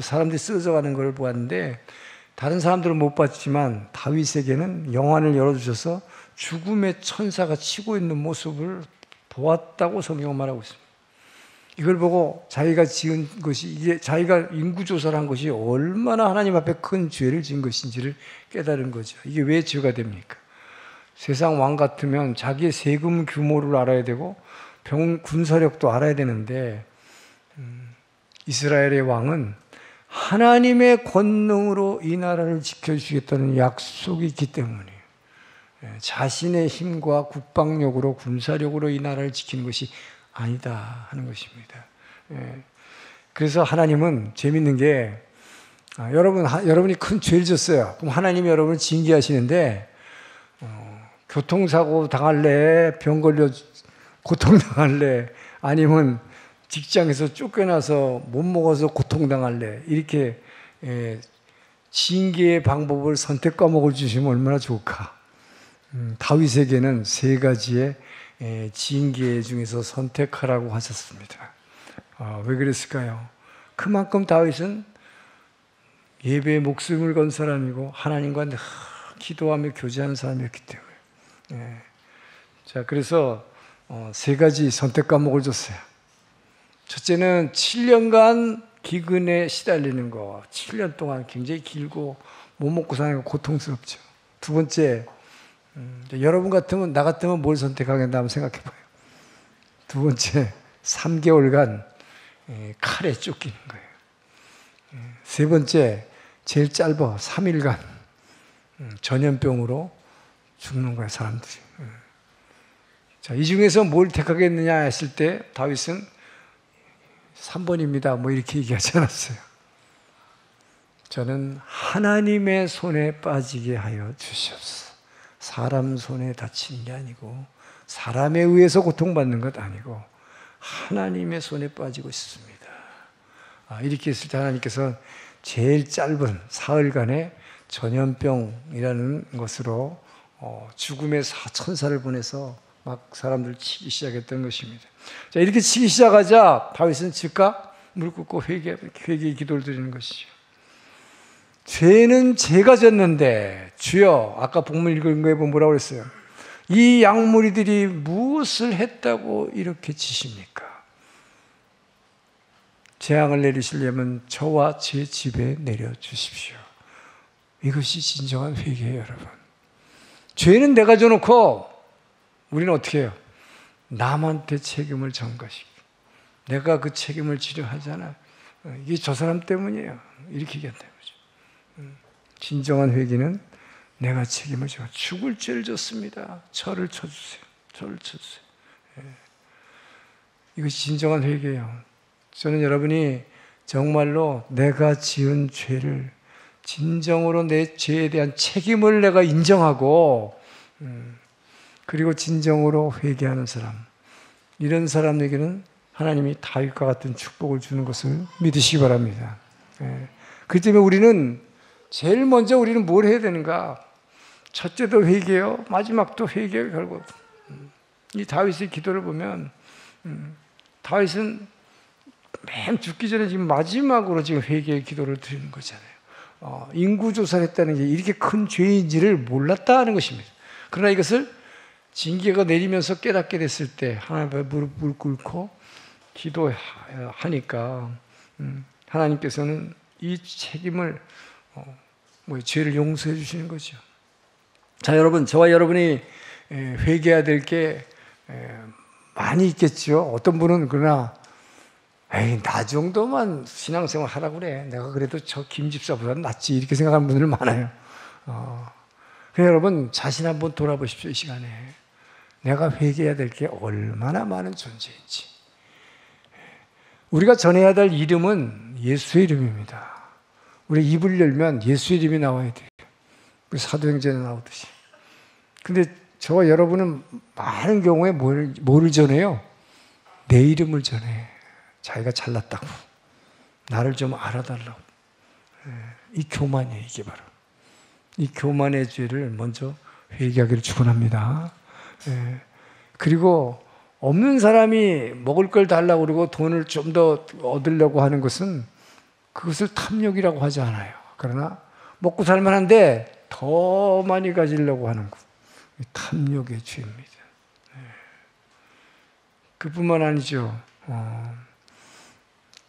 사람들이 쓰러져 가는 걸 보았는데 다른 사람들은 못 봤지만 다윗에게는 영안을 열어주셔서 죽음의 천사가 치고 있는 모습을 보았다고 성경은 말하고 있습니다. 이걸 보고 자기가 지은 것이, 이게 자기가 인구조사를 한 것이 얼마나 하나님 앞에 큰 죄를 지은 것인지를 깨달은 거죠. 이게 왜 죄가 됩니까? 세상 왕 같으면 자기의 세금 규모를 알아야 되고 군사력도 알아야 되는데 이스라엘의 왕은 하나님의 권능으로 이 나라를 지켜주시겠다는 약속이 있기 때문에 자신의 힘과 국방력으로 군사력으로 이 나라를 지키는 것이 아니다 하는 것입니다. 그래서 하나님은 재밌는 게 여러분이 큰 죄를 졌어요. 그럼 하나님이 여러분을 징계하시는데 교통사고 당할래, 병 걸려 고통당할래, 아니면 직장에서 쫓겨나서 못 먹어서 고통당할래, 이렇게 징계의 방법을 선택 과목을 주시면 얼마나 좋을까. 다윗에게는 세 가지의 징계 중에서 선택하라고 하셨습니다. 왜 그랬을까요? 그만큼 다윗은 예배에 목숨을 건 사람이고 하나님과 늘 기도하며 교제하는 사람이었기 때문에. 자, 그래서 세 가지 선택 과목을 줬어요. 첫째는 7년간 기근에 시달리는 거. 7년 동안 굉장히 길고 못 먹고 사는 거 고통스럽죠. 두 번째, 여러분 같으면, 나 같으면 뭘 선택하겠나 한번 생각해 봐요. 두 번째, 3개월간 칼에 쫓기는 거예요. 세 번째, 제일 짧아 3일간 전염병으로 죽는 거예요, 사람들이. 자, 이 중에서 뭘 택하겠느냐 했을 때 다윗은 3번입니다. 뭐 이렇게 얘기하지 않았어요. 저는 하나님의 손에 빠지게 하여 주시옵소서. 사람 손에 다치는 게 아니고 사람에 의해서 고통받는 것 아니고 하나님의 손에 빠지고 있습니다. 이렇게 했을 때 하나님께서 제일 짧은 사흘간의 전염병이라는 것으로 죽음의 천사를 보내서 막 사람들을 치기 시작했던 것입니다. 자, 이렇게 치기 시작하자 다윗은 즉각 무릎 꿇고 회개의 기도를 드리는 것이죠. 죄는 제가 졌는데 주여, 아까 본문 읽은 거에 보면 뭐라고 그랬어요? 이 양무리들이 무엇을 했다고 이렇게 치십니까? 재앙을 내리시려면 저와 제 집에 내려주십시오. 이것이 진정한 회개예요, 여러분. 죄는 내가 져놓고 우리는 어떻게 해요? 남한테 책임을 전가시키고 내가 그 책임을 지려 하잖아. 이게 저 사람 때문이에요. 이렇게 얘기한다는 거죠. 진정한 회개는 내가 책임을 져. 죽을 죄를 졌습니다. 저를 쳐주세요. 저를 쳐주세요. 이것이 진정한 회개예요. 저는 여러분이 정말로 내가 지은 죄를 진정으로 내 죄에 대한 책임을 내가 인정하고 그리고 진정으로 회개하는 사람, 이런 사람에게는 하나님이 다윗과 같은 축복을 주는 것을 믿으시기 바랍니다. 그렇기 때문에 우리는 제일 먼저 우리는 뭘 해야 되는가? 첫째도 회개요, 마지막도 회개요. 결국 이 다윗의 기도를 보면 다윗은 맨 죽기 전에 지금 마지막으로 지금 회개의 기도를 드리는 거잖아요. 인구조사를 했다는 게 이렇게 큰 죄인지를 몰랐다는 것입니다. 그러나 이것을 징계가 내리면서 깨닫게 됐을 때 하나님 앞에 무릎을 꿇고 기도하니까 하나님께서는 이 책임을 죄를 용서해 주시는 거죠. 자, 여러분, 저와 여러분이 회개해야 될 게 많이 있겠죠. 어떤 분은 그러나 에이, 나 정도만 신앙생활 하라고 그래. 내가 그래도 저 김집사보다 낫지. 이렇게 생각하는 분들 많아요. 그래서 여러분, 자신 한번 돌아보십시오. 이 시간에 내가 회개해야 될 게 얼마나 많은 존재인지. 우리가 전해야 될 이름은 예수의 이름입니다. 우리 입을 열면 예수의 이름이 나와야 돼요. 사도행전에 나오듯이. 근데 저와 여러분은 많은 경우에 뭐를 전해요? 내 이름을 전해. 자기가 잘났다고, 나를 좀 알아달라고. 이 교만이에요. 이게 바로 이 교만의 죄를 먼저 회개하기를 축원합니다. 그리고 없는 사람이 먹을 걸 달라고 그러고 돈을 좀 더 얻으려고 하는 것은 그것을 탐욕이라고 하지 않아요. 그러나 먹고 살만한데 더 많이 가지려고 하는 것, 탐욕의 죄입니다. 그뿐만 아니죠.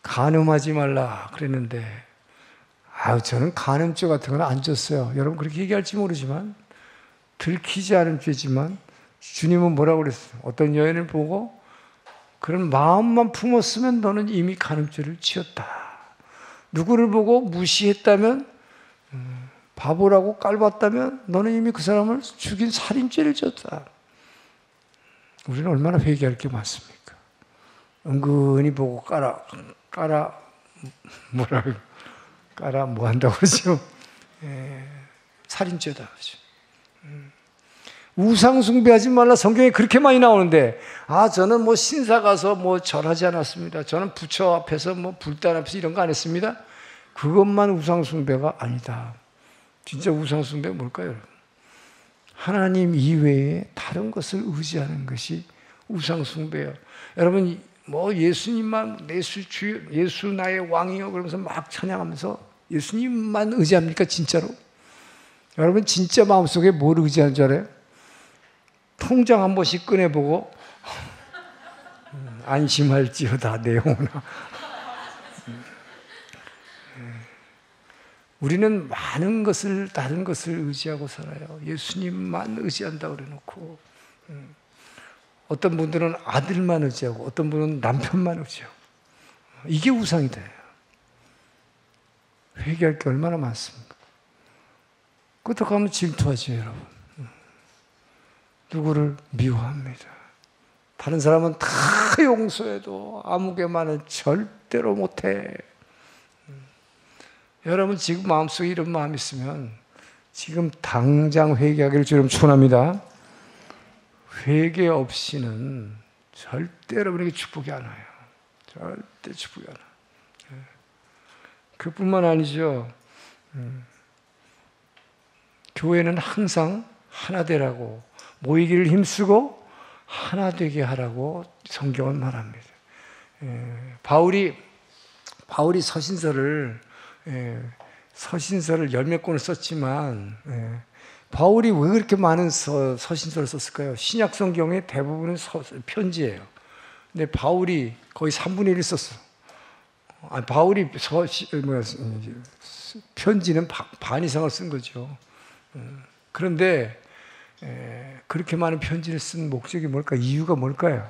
간음하지 말라 그랬는데 저는 간음죄 같은 건 안 졌어요. 여러분 그렇게 얘기할지 모르지만 들키지 않은 죄지만 주님은 뭐라고 그랬어요? 어떤 여인을 보고 그런 마음만 품었으면 너는 이미 간음죄를 지었다. 누구를 보고 무시했다면, 바보라고 깔봤다면 너는 이미 그 사람을 죽인 살인죄를 지었다. 우리는 얼마나 회개할 게 많습니까? 은근히 보고 깔아 뭐 한다고 그러죠? 살인죄다 그러죠. 우상 숭배하지 말라 성경에 그렇게 많이 나오는데 저는 뭐 신사 가서 뭐 절하지 않았습니다. 저는 부처 앞에서 뭐 불단 앞에서 이런 거 안 했습니다. 그것만 우상 숭배가 아니다. 진짜 우상 숭배가 뭘까요? 하나님 이외에 다른 것을 의지하는 것이 우상 숭배예요. 여러분 뭐 예수님만 예수 나의 왕이요 그러면서 막 찬양하면서 예수님만 의지합니까 진짜로? 여러분 진짜 마음속에 뭘 의지하는 줄 알아요? 통장 한 번씩 꺼내보고 안심할지어다 내 영혼아. 우리는 많은 것을 다른 것을 의지하고 살아요. 예수님만 의지한다고 그래놓고 어떤 분들은 아들만 의지하고 어떤 분은 남편만 의지하고 이게 우상이다. 회개할 게 얼마나 많습니까? 그렇다고 하면 질투하죠 여러분. 누구를 미워합니다. 다른 사람은 다 용서해도 아무개만은 절대로 못해. 여러분 지금 마음속에 이런 마음이 있으면 지금 당장 회개하기를 주님 축원합니다. 회개 없이는 절대 여러분에게 축복이 안 와요. 절대 축복이 안 와요. 그뿐만 아니죠. 교회는 항상 하나 되라고 모이기를 힘쓰고 하나 되게 하라고 성경은 말합니다. 바울이 서신서를 열몇 권을 썼지만 바울이 왜 그렇게 많은 서신서를 썼을까요? 신약 성경의 대부분은 편지예요. 근데 바울이 거의 3분의 1을 썼어. 바울이 편지는 반 이상을 쓴 거죠. 그런데 그렇게 많은 편지를 쓴 목적이 뭘까? 이유가 뭘까요?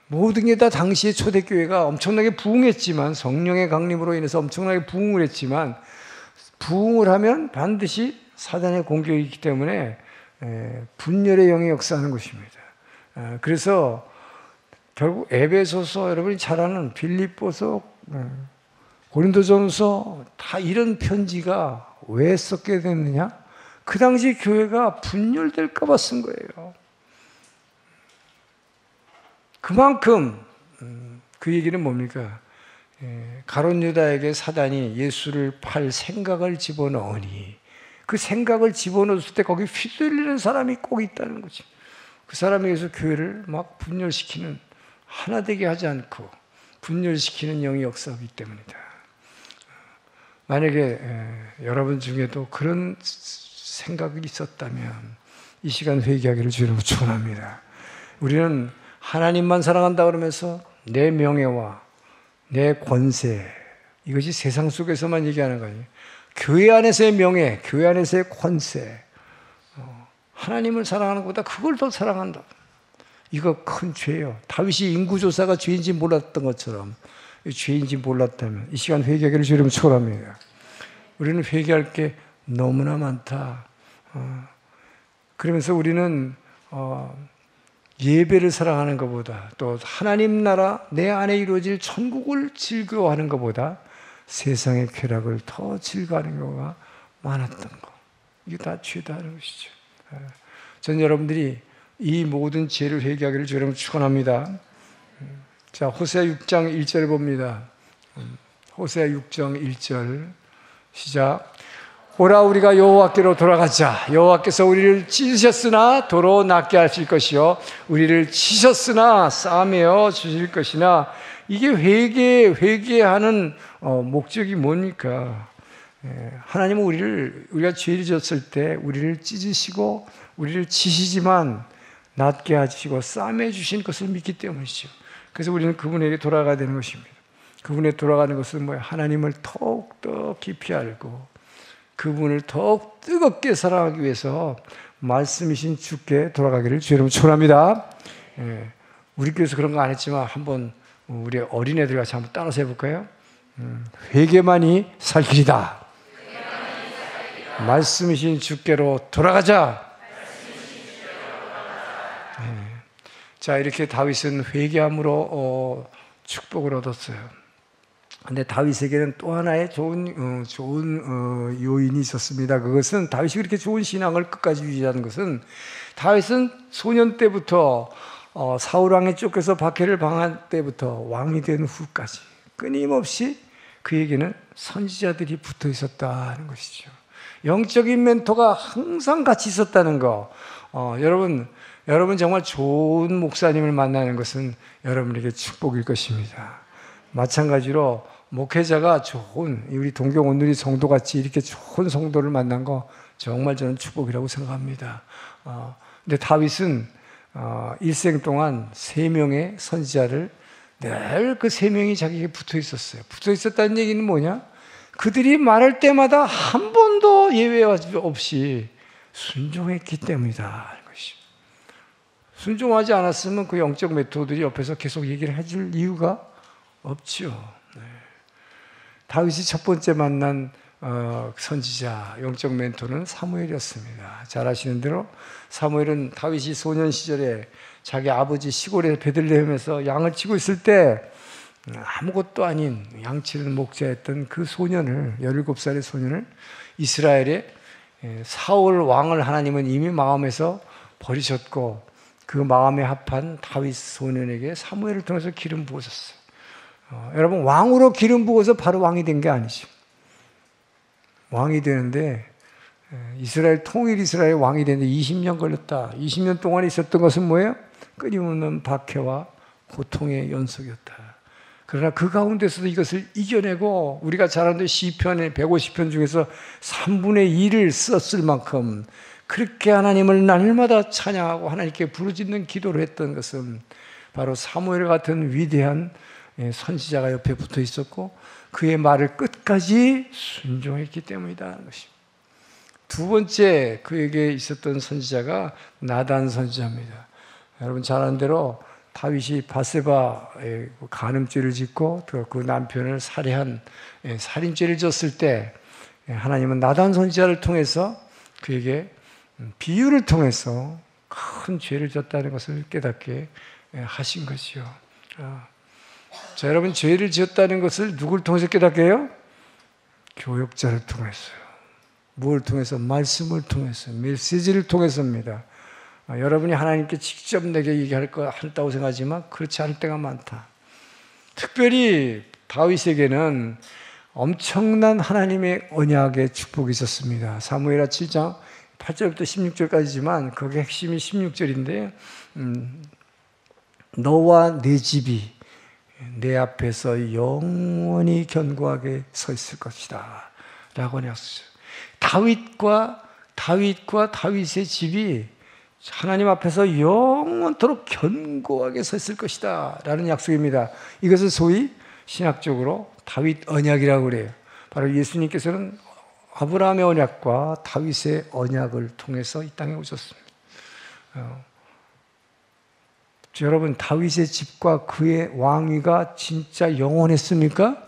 모든 게 다 당시의 초대교회가 엄청나게 부흥했지만, 성령의 강림으로 인해서 엄청나게 부흥을 했지만, 부흥을 하면 반드시 사단의 공격이 있기 때문에 분열의 영이 역사하는 것입니다. 그래서 결국 에베소서, 여러분이 잘 아는 빌립보서, 고린도전서, 다 이런 편지가 왜 썼게 됐느냐? 그 당시 교회가 분열될까 봐 쓴 거예요. 그만큼 그 얘기는 뭡니까? 가룟 유다에게 사단이 예수를 팔 생각을 집어넣으니, 그 생각을 집어넣었을 때 거기 휘둘리는 사람이 꼭 있다는 거지. 그 사람에 의해서 교회를 막 분열시키는, 하나 되게 하지 않고 분열시키는 영이 역사하기 때문이다. 만약에 여러분 중에도 그런 생각이 있었다면 이 시간 회개하기를 주님으로 축원합니다. 우리는 하나님만 사랑한다 그러면서 내 명예와 내 권세, 이것이 세상 속에서만 얘기하는 거 아니에요. 교회 안에서의 명예, 교회 안에서의 권세, 하나님을 사랑하는 것보다 그걸 더 사랑한다. 이거 큰 죄예요. 다윗이 인구조사가 죄인지 몰랐던 것처럼 죄인지 몰랐다면 이 시간 회개하기를 주님으로 축원합니다. 우리는 회개할 게 너무나 많다. 그러면서 우리는 예배를 사랑하는 것보다, 또 하나님 나라 내 안에 이루어질 천국을 즐거워하는 것보다 세상의 쾌락을 더 즐거워하는 경우가 많았던 것, 이게 다 죄다는 것이죠. 전 여러분들이 이 모든 죄를 회개하기를 주님으로 축원합니다. 자, 호세아 6장 1절을 봅니다. 호세아 6장 1절 시작. 오라 우리가 여호와께로 돌아가자. 여호와께서 우리를 찢으셨으나 도로 낫게 하실 것이요 우리를 치셨으나 싸매어 주실 것이나. 이게 회개하는 목적이 뭡니까? 하나님은 우리가 죄를 졌을 때 우리를 찢으시고 우리를 치시지만 낫게 하시고 싸매 주신 것을 믿기 때문이죠. 그래서 우리는 그분에게 돌아가야 되는 것입니다. 그분에 돌아가는 것은 뭐예요? 하나님을 더욱더 깊이 알고 그분을 더욱 뜨겁게 사랑하기 위해서 말씀이신 주께 돌아가기를 주님으로 축원합니다. 우리 교회에서 그런 거 안 했지만 한번 우리 어린애들 같이 한번 따라서 해볼까요? 회개만이 살 길이다. 말씀이신 주께로 돌아가자. 자, 이렇게 다윗은 회개함으로 축복을 얻었어요. 근데 다윗에게는 또 하나의 좋은 요인이 있었습니다. 그것은 다윗이 그렇게 좋은 신앙을 끝까지 유지하는 것은, 다윗은 소년 때부터 사울 왕에 쫓겨서 박해를 당한 때부터 왕이 된 후까지 끊임없이 그에게는 선지자들이 붙어 있었다는 것이죠. 영적인 멘토가 항상 같이 있었다는 거. 여러분 정말 좋은 목사님을 만나는 것은 여러분에게 축복일 것입니다. 마찬가지로 목회자가 좋은, 우리 동경 온누리 성도같이 이렇게 좋은 성도를 만난 거 정말 저는 축복이라고 생각합니다. 근데 다윗은 일생 동안 3명의 선지자를 늘 그 3명이 자기에게 붙어 있었어요. 붙어 있었다는 얘기는 뭐냐? 그들이 말할 때마다 한 번도 예외 없이 순종했기 때문이다. 순종하지 않았으면 그 영적 메토들이 옆에서 계속 얘기를 해줄 이유가 없죠. 다윗이 첫 번째 만난 선지자, 영적 멘토는 사무엘이었습니다. 잘 아시는 대로 사무엘은 다윗이 소년 시절에 자기 아버지 시골에 베들레헴에서 양을 치고 있을 때 아무것도 아닌 양치는 목자였던 그 소년을, 17살의 소년을 이스라엘의 사울 왕을 하나님은 이미 마음에서 버리셨고 그 마음에 합한 다윗 소년에게 사무엘을 통해서 기름 부으셨어요. 여러분, 왕으로 기름 부어서 바로 왕이 된 게 아니죠. 왕이 되는데, 이스라엘 통일 이스라엘 왕이 되는데 20년 걸렸다. 20년 동안 있었던 것은 뭐예요? 끊임없는 박해와 고통의 연속이었다. 그러나 그 가운데서도 이것을 이겨내고, 우리가 잘 아는 시편의 150편 중에서 3분의 1을 썼을 만큼 그렇게 하나님을 날마다 찬양하고 하나님께 부르짖는 기도를 했던 것은 바로 사무엘 같은 위대한 선지자가 옆에 붙어 있었고 그의 말을 끝까지 순종했기 때문이다 하는 것입니다. 두 번째 그에게 있었던 선지자가 나단 선지자입니다. 여러분 잘 아는 대로 다윗이 바세바에 간음죄를 짓고 그 남편을 살해한 살인죄를 졌을 때 하나님은 나단 선지자를 통해서 그에게 비유를 통해서 큰 죄를 졌다는 것을 깨닫게 하신 것이요. 자, 여러분 죄를 지었다는 것을 누굴 통해서 깨닫게 해요? 교역자를 통해서요. 뭘 통해서? 말씀을 통해서, 메시지를 통해서입니다. 여러분이 하나님께 직접 내게 얘기할 거 한다고 생각하지만 그렇지 않을 때가 많다. 특별히 다윗에게는 엄청난 하나님의 언약의 축복이 있었습니다. 사무엘하 7장 8절부터 16절까지지만 거기에 핵심이 16절인데 너와 네 집이 내 앞에서 영원히 견고하게 서 있을 것이다 라고 약속했어요. 다윗과 다윗의 집이 하나님 앞에서 영원토록 견고하게 서 있을 것이다 라는 약속입니다. 이것을 소위 신학적으로 다윗 언약이라고 그래요. 바로 예수님께서는 아브라함의 언약과 다윗의 언약을 통해서 이 땅에 오셨습니다. 여러분 다윗의 집과 그의 왕위가 진짜 영원했습니까?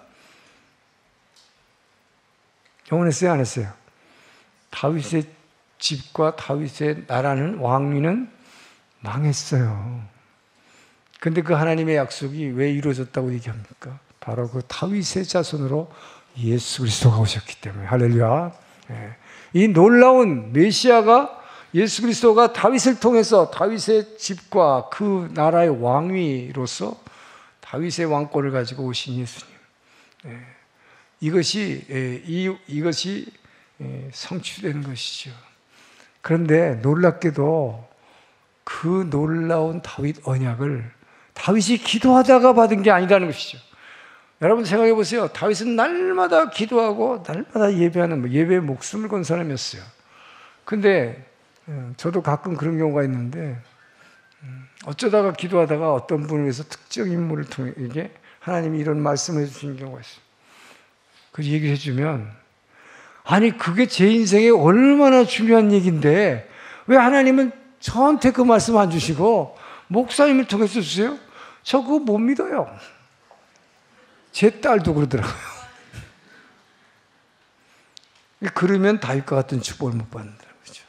영원했어요? 안 했어요? 다윗의 집과 다윗의 나라는 왕위는 망했어요. 근데 그 하나님의 약속이 왜 이루어졌다고 얘기합니까? 바로 그 다윗의 자손으로 예수 그리스도가 오셨기 때문에. 할렐루야. 이 놀라운 메시아가 예수 그리스도가 다윗을 통해서 다윗의 집과 그 나라의 왕위로서 다윗의 왕권을 가지고 오신 예수님. 이것이 성취되는 것이죠. 그런데 놀랍게도 그 놀라운 다윗 언약을 다윗이 기도하다가 받은 게 아니라는 것이죠. 여러분 생각해 보세요. 다윗은 날마다 기도하고 날마다 예배하는 예배에 목숨을 건 사람이었어요. 근데 저도 가끔 그런 경우가 있는데 어쩌다가 기도하다가 어떤 분을 위해서 특정 인물을 통해 이게 하나님이 이런 말씀을 해주시는 경우가 있어요. 그 얘기를 해주면 아니 그게 제 인생에 얼마나 중요한 얘기인데 왜 하나님은 저한테 그 말씀 안 주시고 목사님을 통해서 주세요? 저 그거 못 믿어요. 제 딸도 그러더라고요. 그러면 다윗과 같은 축복을 못 받는다는 거죠.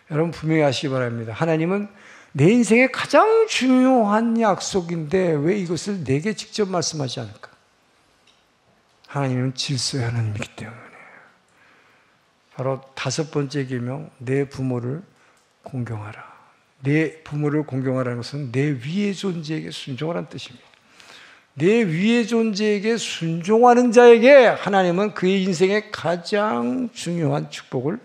여러분 분명히 아시기 바랍니다. 하나님은 내 인생의 가장 중요한 약속인데 왜 이것을 내게 직접 말씀하지 않을까? 하나님은 질서의 하나님이기 때문에. 바로 다섯 번째 계명, 내 부모를 공경하라. 내 부모를 공경하라는 것은 내 위의 존재에게 순종하라는 뜻입니다. 내 위의 존재에게 순종하는 자에게 하나님은 그의 인생의 가장 중요한 축복을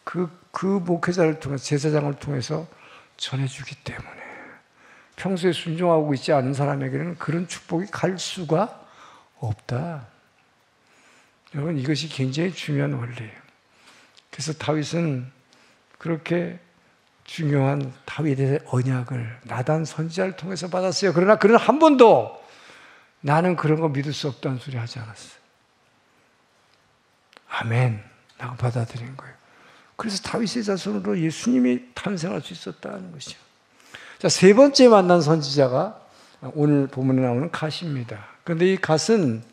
그 목회자를 통해서, 제사장을 통해서 전해주기 때문에 평소에 순종하고 있지 않은 사람에게는 그런 축복이 갈 수가 없다. 여러분 이것이 굉장히 중요한 원리예요. 그래서 다윗은 그렇게 중요한 다윗의 언약을 나단 선지자를 통해서 받았어요. 그러나 그는 한 번도 나는 그런 거 믿을 수 없다는 소리 하지 않았어요. 아멘 라고 받아들인 거예요. 그래서 다윗의 자손으로 예수님이 탄생할 수 있었다는 것이죠. 자, 세 번째 만난 선지자가 오늘 본문에 나오는 갓입니다. 그런데 이 갓은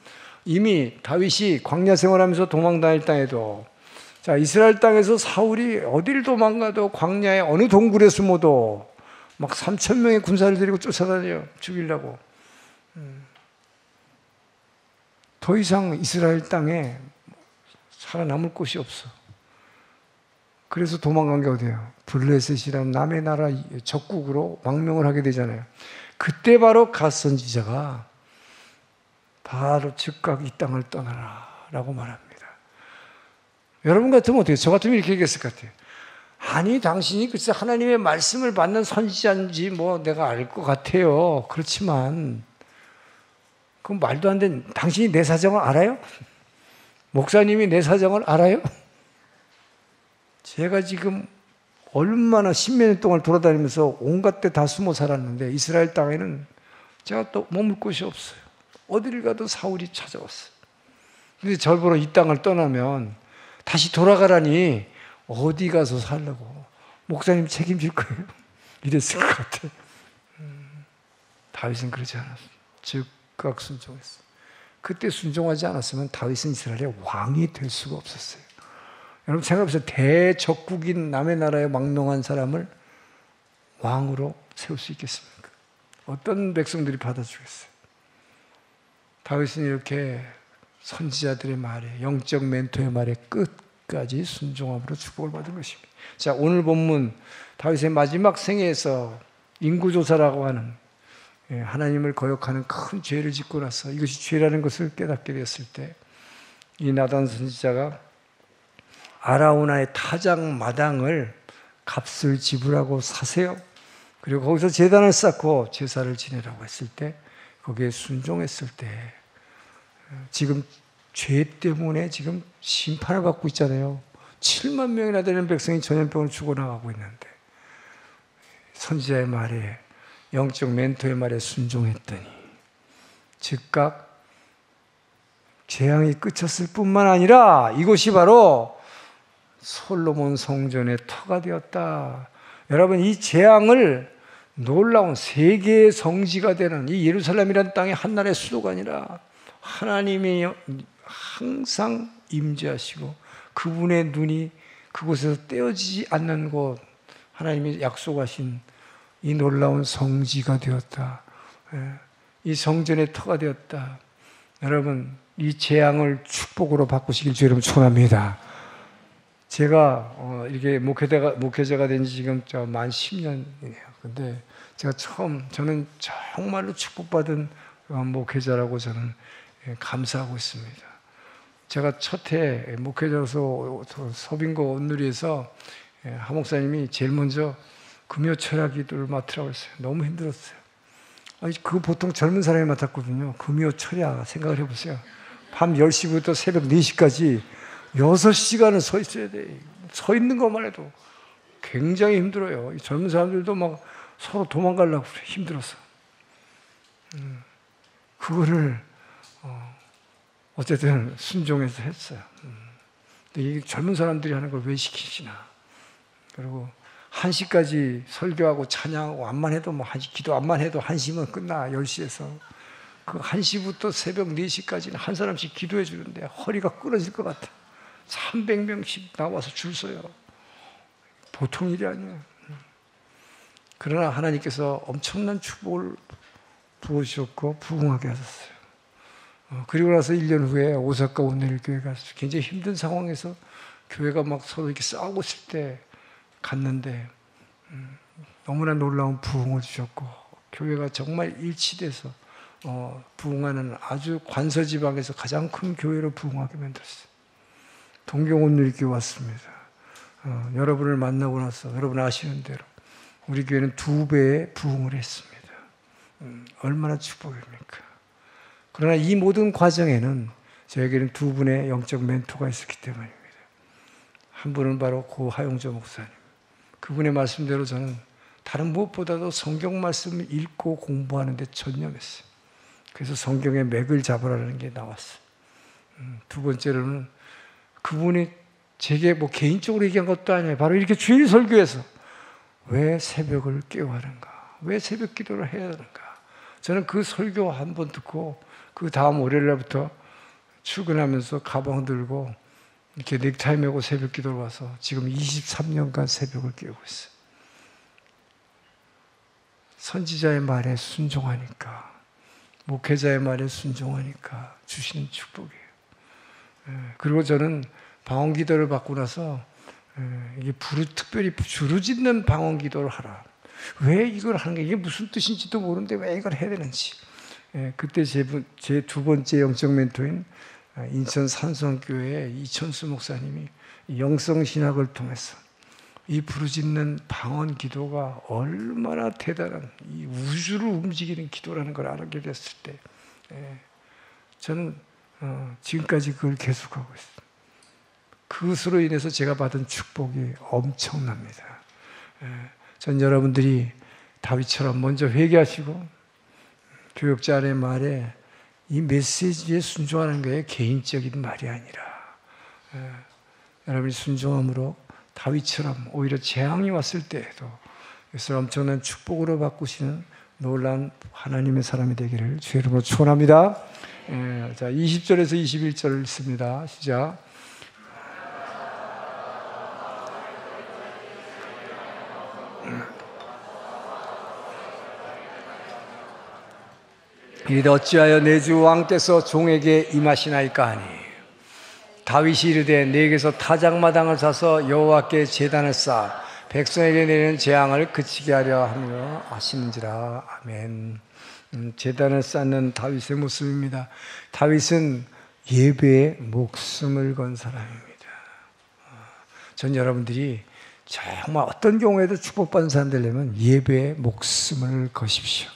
이미 다윗이 광야 생활하면서 도망다닐 땅에도 자, 이스라엘 땅에서 사울이 어딜 도망가도 광야의 어느 동굴에 숨어도 막 3,000명의 군사를 데리고 쫓아다녀요. 죽이려고. 더 이상 이스라엘 땅에 살아남을 곳이 없어. 그래서 도망간 게 어디예요? 블레셋이라는 남의 나라 적국으로 망명을 하게 되잖아요. 그때 바로 갓 선지자가 바로 즉각 이 땅을 떠나라 라고 말합니다. 여러분 같으면 어때요? 저 같으면 이렇게 얘기했을 것 같아요. 아니 당신이 글쎄 하나님의 말씀을 받는 선지자인지 뭐 내가 알 것 같아요. 그렇지만 그럼 말도 안 되는, 당신이 내 사정을 알아요? 목사님이 내 사정을 알아요? 제가 지금 얼마나 10몇 년 동안 돌아다니면서 온갖 데 다 숨어 살았는데 이스라엘 땅에는 제가 또 머물 곳이 없어요. 어디를 가도 사울이 찾아왔어요. 근데 저를 보러 이 땅을 떠나면 다시 돌아가라니 어디 가서 살라고. 목사님 책임질 거예요. 이랬을 것 같아. 다윗은 그러지 않았어. 즉각 순종했어. 그때 순종하지 않았으면 다윗은 이스라엘의 왕이 될 수가 없었어요. 여러분 생각해보세요. 대적국인 남의 나라에 망명한 사람을 왕으로 세울 수 있겠습니까? 어떤 백성들이 받아주겠어요? 다윗은 이렇게 선지자들의 말에, 영적 멘토의 말에 끝까지 순종함으로 축복을 받은 것입니다. 자, 오늘 본문 다윗의 마지막 생애에서 인구조사라고 하는 하나님을 거역하는 큰 죄를 짓고 나서 이것이 죄라는 것을 깨닫게 되었을 때 이 나단 선지자가 아라우나의 타작 마당을 값을 지불하고 사세요. 그리고 거기서 제단을 쌓고 제사를 지내라고 했을 때 거기에 순종했을 때 지금 죄 때문에 지금 심판을 받고 있잖아요. 7만 명이나 되는 백성이 전염병으로 죽어나가고 있는데 선지자의 말에, 영적 멘토의 말에 순종했더니 즉각 재앙이 그쳤을 뿐만 아니라 이곳이 바로 솔로몬 성전의 터가 되었다. 여러분, 이 재앙을 놀라운 세계의 성지가 되는 이 예루살렘이라는 땅의 한나라의 수도가 아니라 하나님이 항상 임재하시고 그분의 눈이 그곳에서 떼어지지 않는 곳, 하나님이 약속하신 이 놀라운 성지가 되었다. 이 성전의 터가 되었다. 여러분, 이 재앙을 축복으로 바꾸시길 주 여러분 축원합니다. 제가 이렇게 목회자가 된 지 지금 만 10년이에요. 근데 제가 저는 정말로 축복받은 목회자라고 저는 감사하고 있습니다. 제가 첫해 목회자로서 서빙고 온누리에서 하 목사님이 제일 먼저 금요철야 기도를 맡으라고 했어요. 너무 힘들었어요. 그거 보통 젊은 사람이 맡았거든요. 금요철야 생각을 해보세요. 밤 10시부터 새벽 4시까지 6시간을 서 있어야 돼. 서 있는 것만 해도 굉장히 힘들어요. 젊은 사람들도 막 서로 도망가려고 그래. 힘들어서. 그거를 어쨌든 순종해서 했어요. 근데 이 젊은 사람들이 하는 걸 왜 시키시나. 그리고 1시까지 설교하고 찬양하고 암만 해도 기도 암만 해도 1시면 끝나. 10시에서. 그 1시부터 새벽 4시까지는 한 사람씩 기도해 주는데 허리가 끊어질 것 같아. 300명씩 나와서 줄 서요. 보통 일이 아니에요. 그러나 하나님께서 엄청난 축복을 부어주셨고 부흥하게 하셨어요. 그리고 나서 1년 후에 오사카 온누리 교회가 굉장히 힘든 상황에서 교회가 막 서로 이렇게 싸우고 있을 때 갔는데 너무나 놀라운 부흥을 주셨고 교회가 정말 일치돼서 부흥하는 아주 관서지방에서 가장 큰 교회로 부흥하게 만들었어요. 동경온누리교회 왔습니다. 여러분을 만나고 나서 여러분 아시는 대로 우리 교회는 2배의 부흥을 했습니다. 얼마나 축복입니까? 그러나 이 모든 과정에는 저에게는 2분의 영적 멘토가 있었기 때문입니다. 한 분은 바로 고 하용조 목사님. 그분의 말씀대로 저는 다른 무엇보다도 성경 말씀을 읽고 공부하는 데 전념했어요. 그래서 성경의 맥을 잡으라는 게 나왔어요. 2번째로는 그분이 제게 개인적으로 얘기한 것도 아니에요. 바로 이렇게 주일 설교에서 왜 새벽을 깨워야 하는가? 왜 새벽 기도를 해야 하는가? 저는 그 설교 한 번 듣고 그 다음 월요일날부터 출근하면서 가방 들고 이렇게 넥타이 메고 새벽 기도를 와서 지금 23년간 새벽을 깨우고 있어요. 선지자의 말에 순종하니까, 목회자의 말에 순종하니까 주시는 축복이에요. 그리고 저는 방언 기도를 받고 나서 이게 특별히 부르짖는 방언 기도를 하라. 왜 이걸 하는 게 이게 무슨 뜻인지도 모르는데 왜 이걸 해야 되는지. 그때 제 2번째 영적 멘토인 인천 산성교회 이천수 목사님이 영성신학을 통해서 이 부르짖는 방언 기도가 얼마나 대단한 이 우주를 움직이는 기도라는 걸 알게 됐을 때 저는 지금까지 그걸 계속하고 있어요. 그것으로 인해서 제가 받은 축복이 엄청납니다. 전 여러분들이 다윗처럼 먼저 회개하시고 교역자의 말에 이 메시지에 순종하는 게 개인적인 말이 아니라 여러분이 순종함으로 다윗처럼 오히려 재앙이 왔을 때에도 이것을 엄청난 축복으로 바꾸시는 놀라운 하나님의 사람이 되기를 주의 이름으로 축원합니다. 자, 20절에서 21절을 읽습니다. 시작. 이르되 어찌하여 내 주 왕께서 종에게 임하시나이까 하니 다윗이 이르되 내게서 타작마당을 사서 여호와께 제단을 쌓아 백성에게 내리는 재앙을 그치게 하려 하며 하시는지라. 아멘. 제단을 쌓는 다윗의 모습입니다. 다윗은 예배에 목숨을 건 사람입니다. 전 여러분들이 정말 어떤 경우에도 축복받은 사람 되려면 예배에 목숨을 거십시오.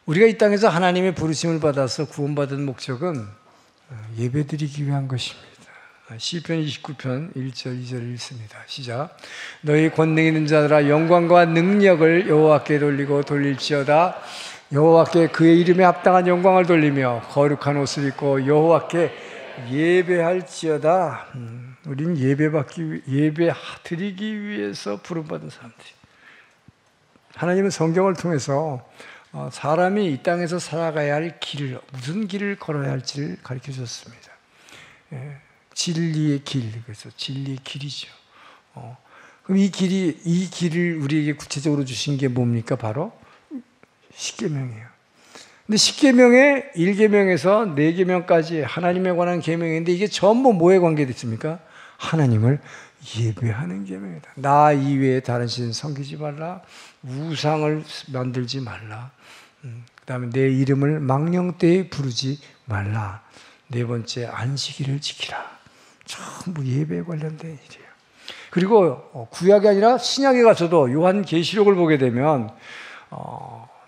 우리가 이 땅에서 하나님의 부르심을 받아서 구원받은 목적은 예배드리기 위한 것입니다. 시편 29편 1절 2절 읽습니다. 시작. 너희 권능 있는 자들아 영광과 능력을 여호와께 돌리고 돌릴지어다. 여호와께 그의 이름에 합당한 영광을 돌리며 거룩한 옷을 입고 여호와께 예배할지어다. 우리는 예배 드리기 위해서 부름받은 사람들이. 하나님은 성경을 통해서 사람이 이 땅에서 살아가야 할 길을, 무슨 길을 걸어야 할지를 가르쳐 주셨습니다. 진리의 길, 그래서 진리의 길이죠. 그럼 이 길을 우리에게 구체적으로 주신 게 뭡니까? 바로 십계명이에요. 근데 십계명의 1계명에서 4계명까지 하나님에 관한 계명인데 이게 전부 뭐에 관계되어 있습니까? 하나님을 예배하는 계명이다. 나 이외에 다른 신 섬기지 말라. 우상을 만들지 말라. 그 다음에 내 이름을 망령되이 부르지 말라. 4번째 안식일을 지키라. 전부 예배에 관련된 일이에요. 그리고 구약이 아니라 신약에 가서도 요한계시록을 보게 되면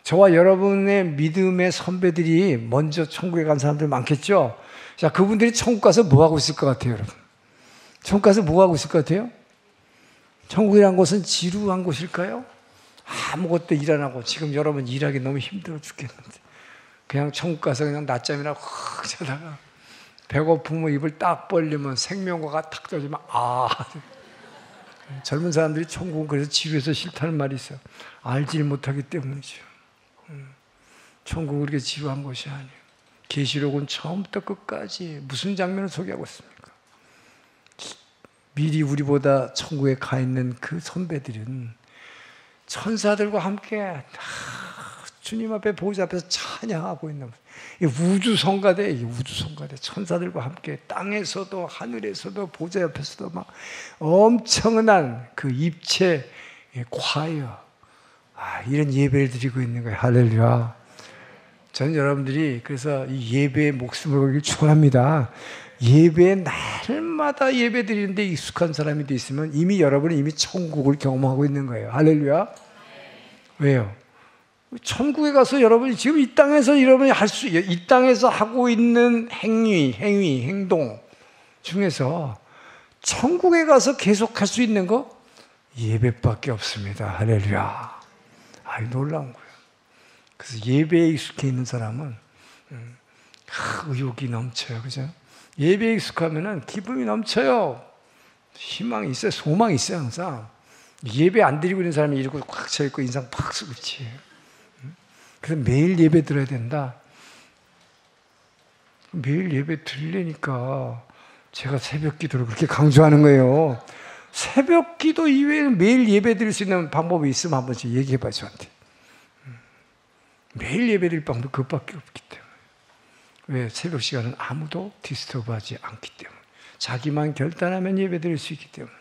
저와 여러분의 믿음의 선배들이 먼저 천국에 간 사람들 많겠죠. 자, 그분들이 천국 가서 뭐 하고 있을 것 같아요, 여러분? 천국 가서 뭐 하고 있을 것 같아요? 천국이라는 곳은 지루한 곳일까요? 아무것도 일 안 하고 지금 여러분 일하기 너무 힘들어 죽겠는데 그냥 천국 가서 그냥 낮잠이나 확 자다가 배고프면 입을 딱 벌리면 생명과가 탁 떨어지면 젊은 사람들이 천국은 그래서 지루해서 싫다는 말이 있어요. 알지 못하기 때문이죠. 천국은 그렇게 지루한 것이 아니에요. 계시록은 처음부터 끝까지 무슨 장면을 소개하고 있습니까? 미리 우리보다 천국에 가 있는 그 선배들은 천사들과 함께 주님 앞에 보좌 앞에서 찬양하고 있는 우주성가대, 우주성가대 천사들과 함께 땅에서도 하늘에서도 보좌 옆에서도 막 엄청난 그 입체 과여 이런 예배를 드리고 있는 거예요. 할렐루야. 저는 여러분들이 그래서 이 예배에 목숨을 걸기 축원합니다. 예배에 날마다 예배 드리는데 익숙한 사람이 돼 있으면 여러분은 이미 천국을 경험하고 있는 거예요. 할렐루야. 왜요? 천국에 가서 여러분이 지금 이 땅에서 여러분이 이 땅에서 하고 있는 행동 중에서 천국에 가서 계속할 수 있는 거 예배밖에 없습니다. 할렐루야. 놀라운 거예요. 그래서 예배에 익숙해 있는 사람은 의욕이 넘쳐요. 그죠? 예배에 익숙하면은 기쁨이 넘쳐요. 희망이 있어요. 소망이 있어요. 항상. 예배 안 드리고 있는 사람이 이러고 꽉 차있고 인상 팍 쓰고 있지. 그래서 매일 예배 드려야 된다. 매일 예배 드리려니까 제가 새벽 기도를 그렇게 강조하는 거예요. 새벽 기도 이외에는 매일 예배 드릴 수 있는 방법이 있으면 한 번씩 얘기해 봐요, 저한테. 매일 예배 드릴 방법 그것밖에 없기 때문에. 왜? 새벽 시간은 아무도 디스터브하지 않기 때문에. 자기만 결단하면 예배 드릴 수 있기 때문에.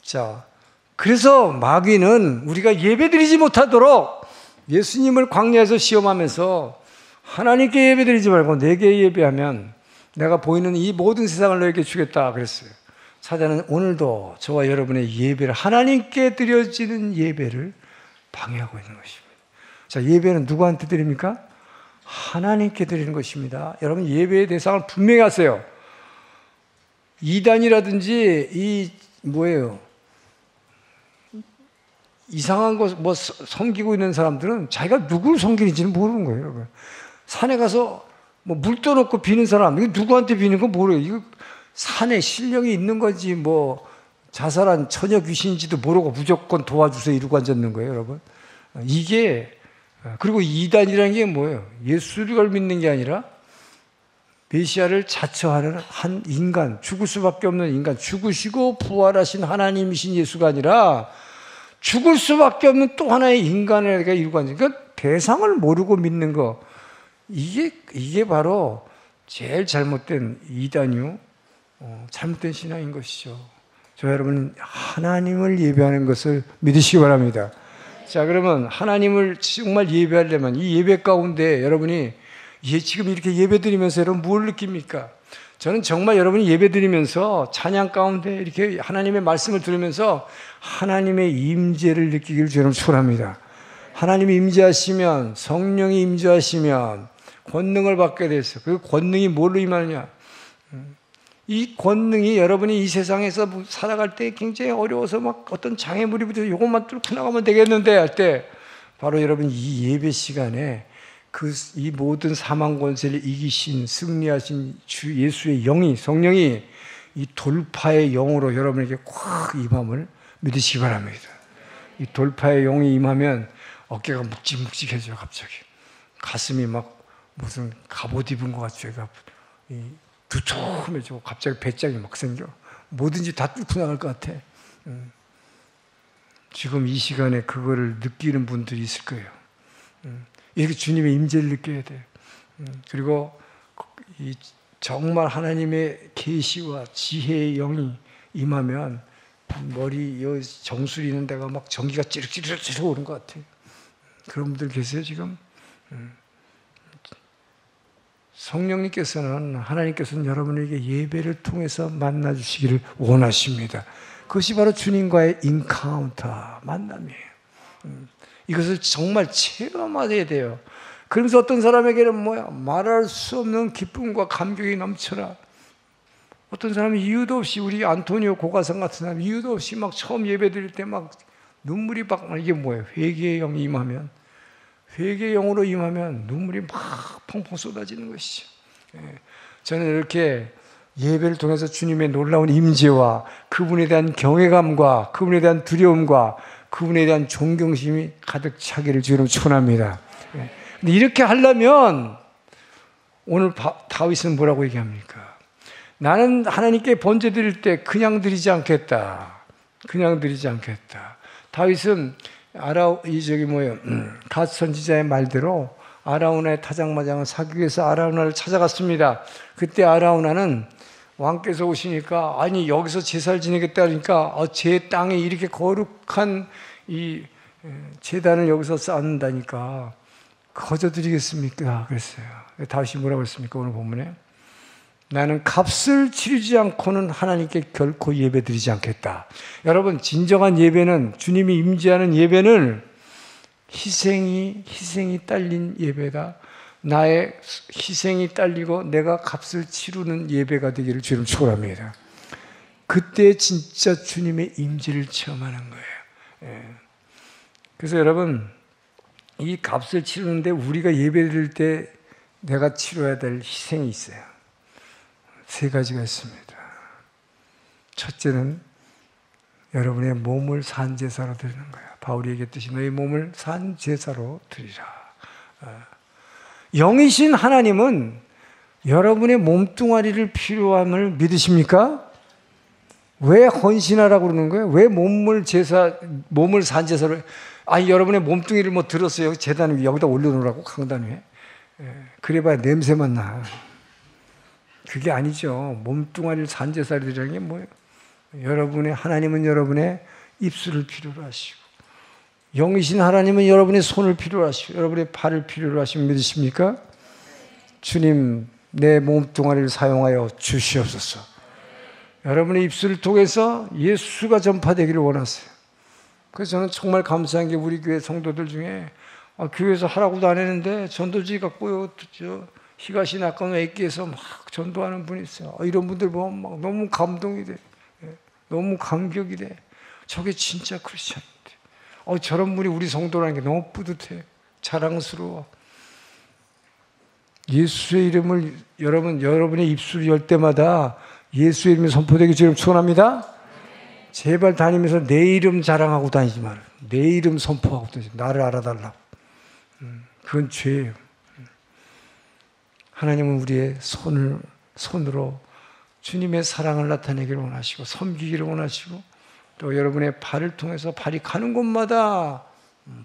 자, 그래서 마귀는 우리가 예배드리지 못하도록 예수님을 광야에서 시험하면서 하나님께 예배드리지 말고 내게 예배하면 내가 보이는 이 모든 세상을 너에게 주겠다 그랬어요. 사단은 오늘도 저와 여러분의 예배를, 하나님께 드려지는 예배를 방해하고 있는 것입니다. 자, 예배는 누구한테 드립니까? 하나님께 드리는 것입니다. 여러분 예배의 대상을 분명히 하세요. 이단이라든지 이상한 거 섬기고 있는 사람들은 자기가 누구를 섬기는지는 모르는 거예요. 여러분. 산에 가서 뭐 물 떠놓고 비는 사람, 이거 누구한테 비는 건 모르요. 이거 산에 신령이 있는 건지 뭐 자살한 처녀 귀신인지도 모르고 무조건 도와주세요 이러고 앉았는 거예요, 여러분. 이게 그리고 이단이라는 게 뭐예요? 예수를 믿는 게 아니라 메시아를 자처하는 한 인간, 죽을 수밖에 없는 인간, 죽으시고 부활하신 하나님이신 예수가 아니라 죽을 수밖에 없는 또 하나의 인간을 이루고 앉은, 그러니까 대상을 모르고 믿는 거, 이게 바로 제일 잘못된 이단이요, 잘못된 신앙인 것이죠. 저 여러분, 하나님을 예배하는 것을 믿으시기 바랍니다. 자, 그러면 하나님을 정말 예배하려면 이 예배 가운데 여러분이 지금 이렇게 예배 드리면서 여러분 뭘 느낍니까? 저는 정말 여러분이 예배 드리면서 찬양 가운데 이렇게 하나님의 말씀을 들으면서 하나님의 임재를 느끼기를 저는 축원합니다. 하나님이 임재하시면, 성령이 임재하시면 권능을 받게 돼서, 그 권능이 뭘로 임하느냐? 이 권능이 여러분이 이 세상에서 살아갈 때 굉장히 어려워서 막 어떤 장애물이 붙어서 이것만 뚫고 나가면 되겠는데 할 때, 바로 여러분 이 예배 시간에 이 모든 사망 권세를 이기신, 승리하신 주 예수의 영이, 성령이 이 돌파의 영으로 여러분에게 꽉 임함을 믿으시기 바랍니다. 이 돌파의 영이 임하면 어깨가 묵직묵직해져요. 갑자기 가슴이 막 무슨 갑옷 입은 것 같죠. 두툼해지고 갑자기 배짱이 막 생겨. 뭐든지 다 뚫고 나갈 것 같아. 지금 이 시간에 그거를 느끼는 분들이 있을 거예요. 이렇게 주님의 임재를 느껴야 돼요. 그리고 정말 하나님의 계시와 지혜의 영이 임하면 머리 정수리 있는 데가 막 전기가 찌르륵 오는 것 같아요. 그런 분들 계세요 지금? 성령님께서는, 하나님께서는 여러분에게 예배를 통해서 만나주시기를 원하십니다. 그것이 바로 주님과의 인카운터, 만남이에요. 이것을 정말 체험해야 돼요. 그러면서 어떤 사람에게는 말할 수 없는 기쁨과 감격이 넘쳐라. 어떤 사람이 이유도 없이, 우리 안토니오 고가상 같은 사람 이유도 없이 막 처음 예배 드릴 때 막 눈물이 막, 이게 뭐예요? 회개의 영이 임하면, 회개의 영으로 임하면 눈물이 막 펑펑 쏟아지는 것이죠. 저는 이렇게 예배를 통해서 주님의 놀라운 임재와 그분에 대한 경외감과 그분에 대한 두려움과 그분에 대한 존경심이 가득 차기를 주님 축원합니다. 근데 이렇게 하려면 오늘 다윗은 뭐라고 얘기합니까? 나는 하나님께 번제 드릴 때 그냥 드리지 않겠다. 그냥 드리지 않겠다. 다윗은 갓 선지자의 말대로 아라우나의 타작마장을 사기 위해서 아라우나를 찾아갔습니다. 그때 아라우나는 왕께서 오시니까, 아니 여기서 제사를 지내겠다 하니까, 제 땅에 이렇게 거룩한 이 제단을 여기서 쌓는다니까 거저 드리겠습니까? 그랬어요. 다윗이 뭐라고 했습니까? 오늘 본문에 나는 값을 치르지 않고는 하나님께 결코 예배드리지 않겠다. 여러분, 진정한 예배는, 주님이 임재하는 예배는 희생이 딸린 예배다. 나의 희생이 딸리고 내가 값을 치르는 예배가 되기를 주님 축원합니다. 그때 진짜 주님의 임재를 체험하는 거예요. 그래서 여러분, 이 값을 치르는데 우리가 예배드릴 때 내가 치러야 될 희생이 있어요. 3가지가 있습니다. 첫째는 여러분의 몸을 산제사로 드리는 거예요. 바울이 얘기했듯이 너희 몸을 산제사로 드리라. 영이신 하나님은 여러분의 몸뚱아리를 필요함을 믿으십니까? 왜 헌신하라고 그러는 거예요? 왜 몸을 산제사로? 아니, 여러분의 몸뚱이를 들었어요. 제단 위에 여기다 올려놓으라고, 강단 위에. 그래봐야 냄새만 나. 그게 아니죠. 몸뚱아리를 산제사로 드리는 게 뭐예요? 하나님은 여러분의 입술을 필요로 하시고, 영이신 하나님은 여러분의 손을 필요로 하시고, 여러분의 발을 필요로 하시면 믿으십니까? 주님, 내 몸뚱아리를 사용하여 주시옵소서. 여러분의 입술을 통해서 예수가 전파되기를 원하세요. 그래서 저는 정말 감사한 게, 우리 교회 성도들 중에 교회에서 하라고도 안 했는데 전도지 갖고 희가시 낙관 애기에서 막 전도하는 분이 있어요. 이런 분들 보면 막 너무 감동이 돼. 너무 감격이 돼. 저게 진짜 크리스천인데. 저런 분이 우리 성도라는 게 너무 뿌듯해. 자랑스러워. 예수의 이름을 여러분의 입술을 열 때마다 예수의 이름이 선포되기 주님 축원합니다. 제발 다니면서 내 이름 자랑하고 다니지 말아요. 내 이름 선포하고 다니지. 나를 알아달라고. 그건 죄예요. 하나님은 우리의 손으로 주님의 사랑을 나타내기를 원하시고 섬기기를 원하시고 또 여러분의 발을 통해서 발이 가는 곳마다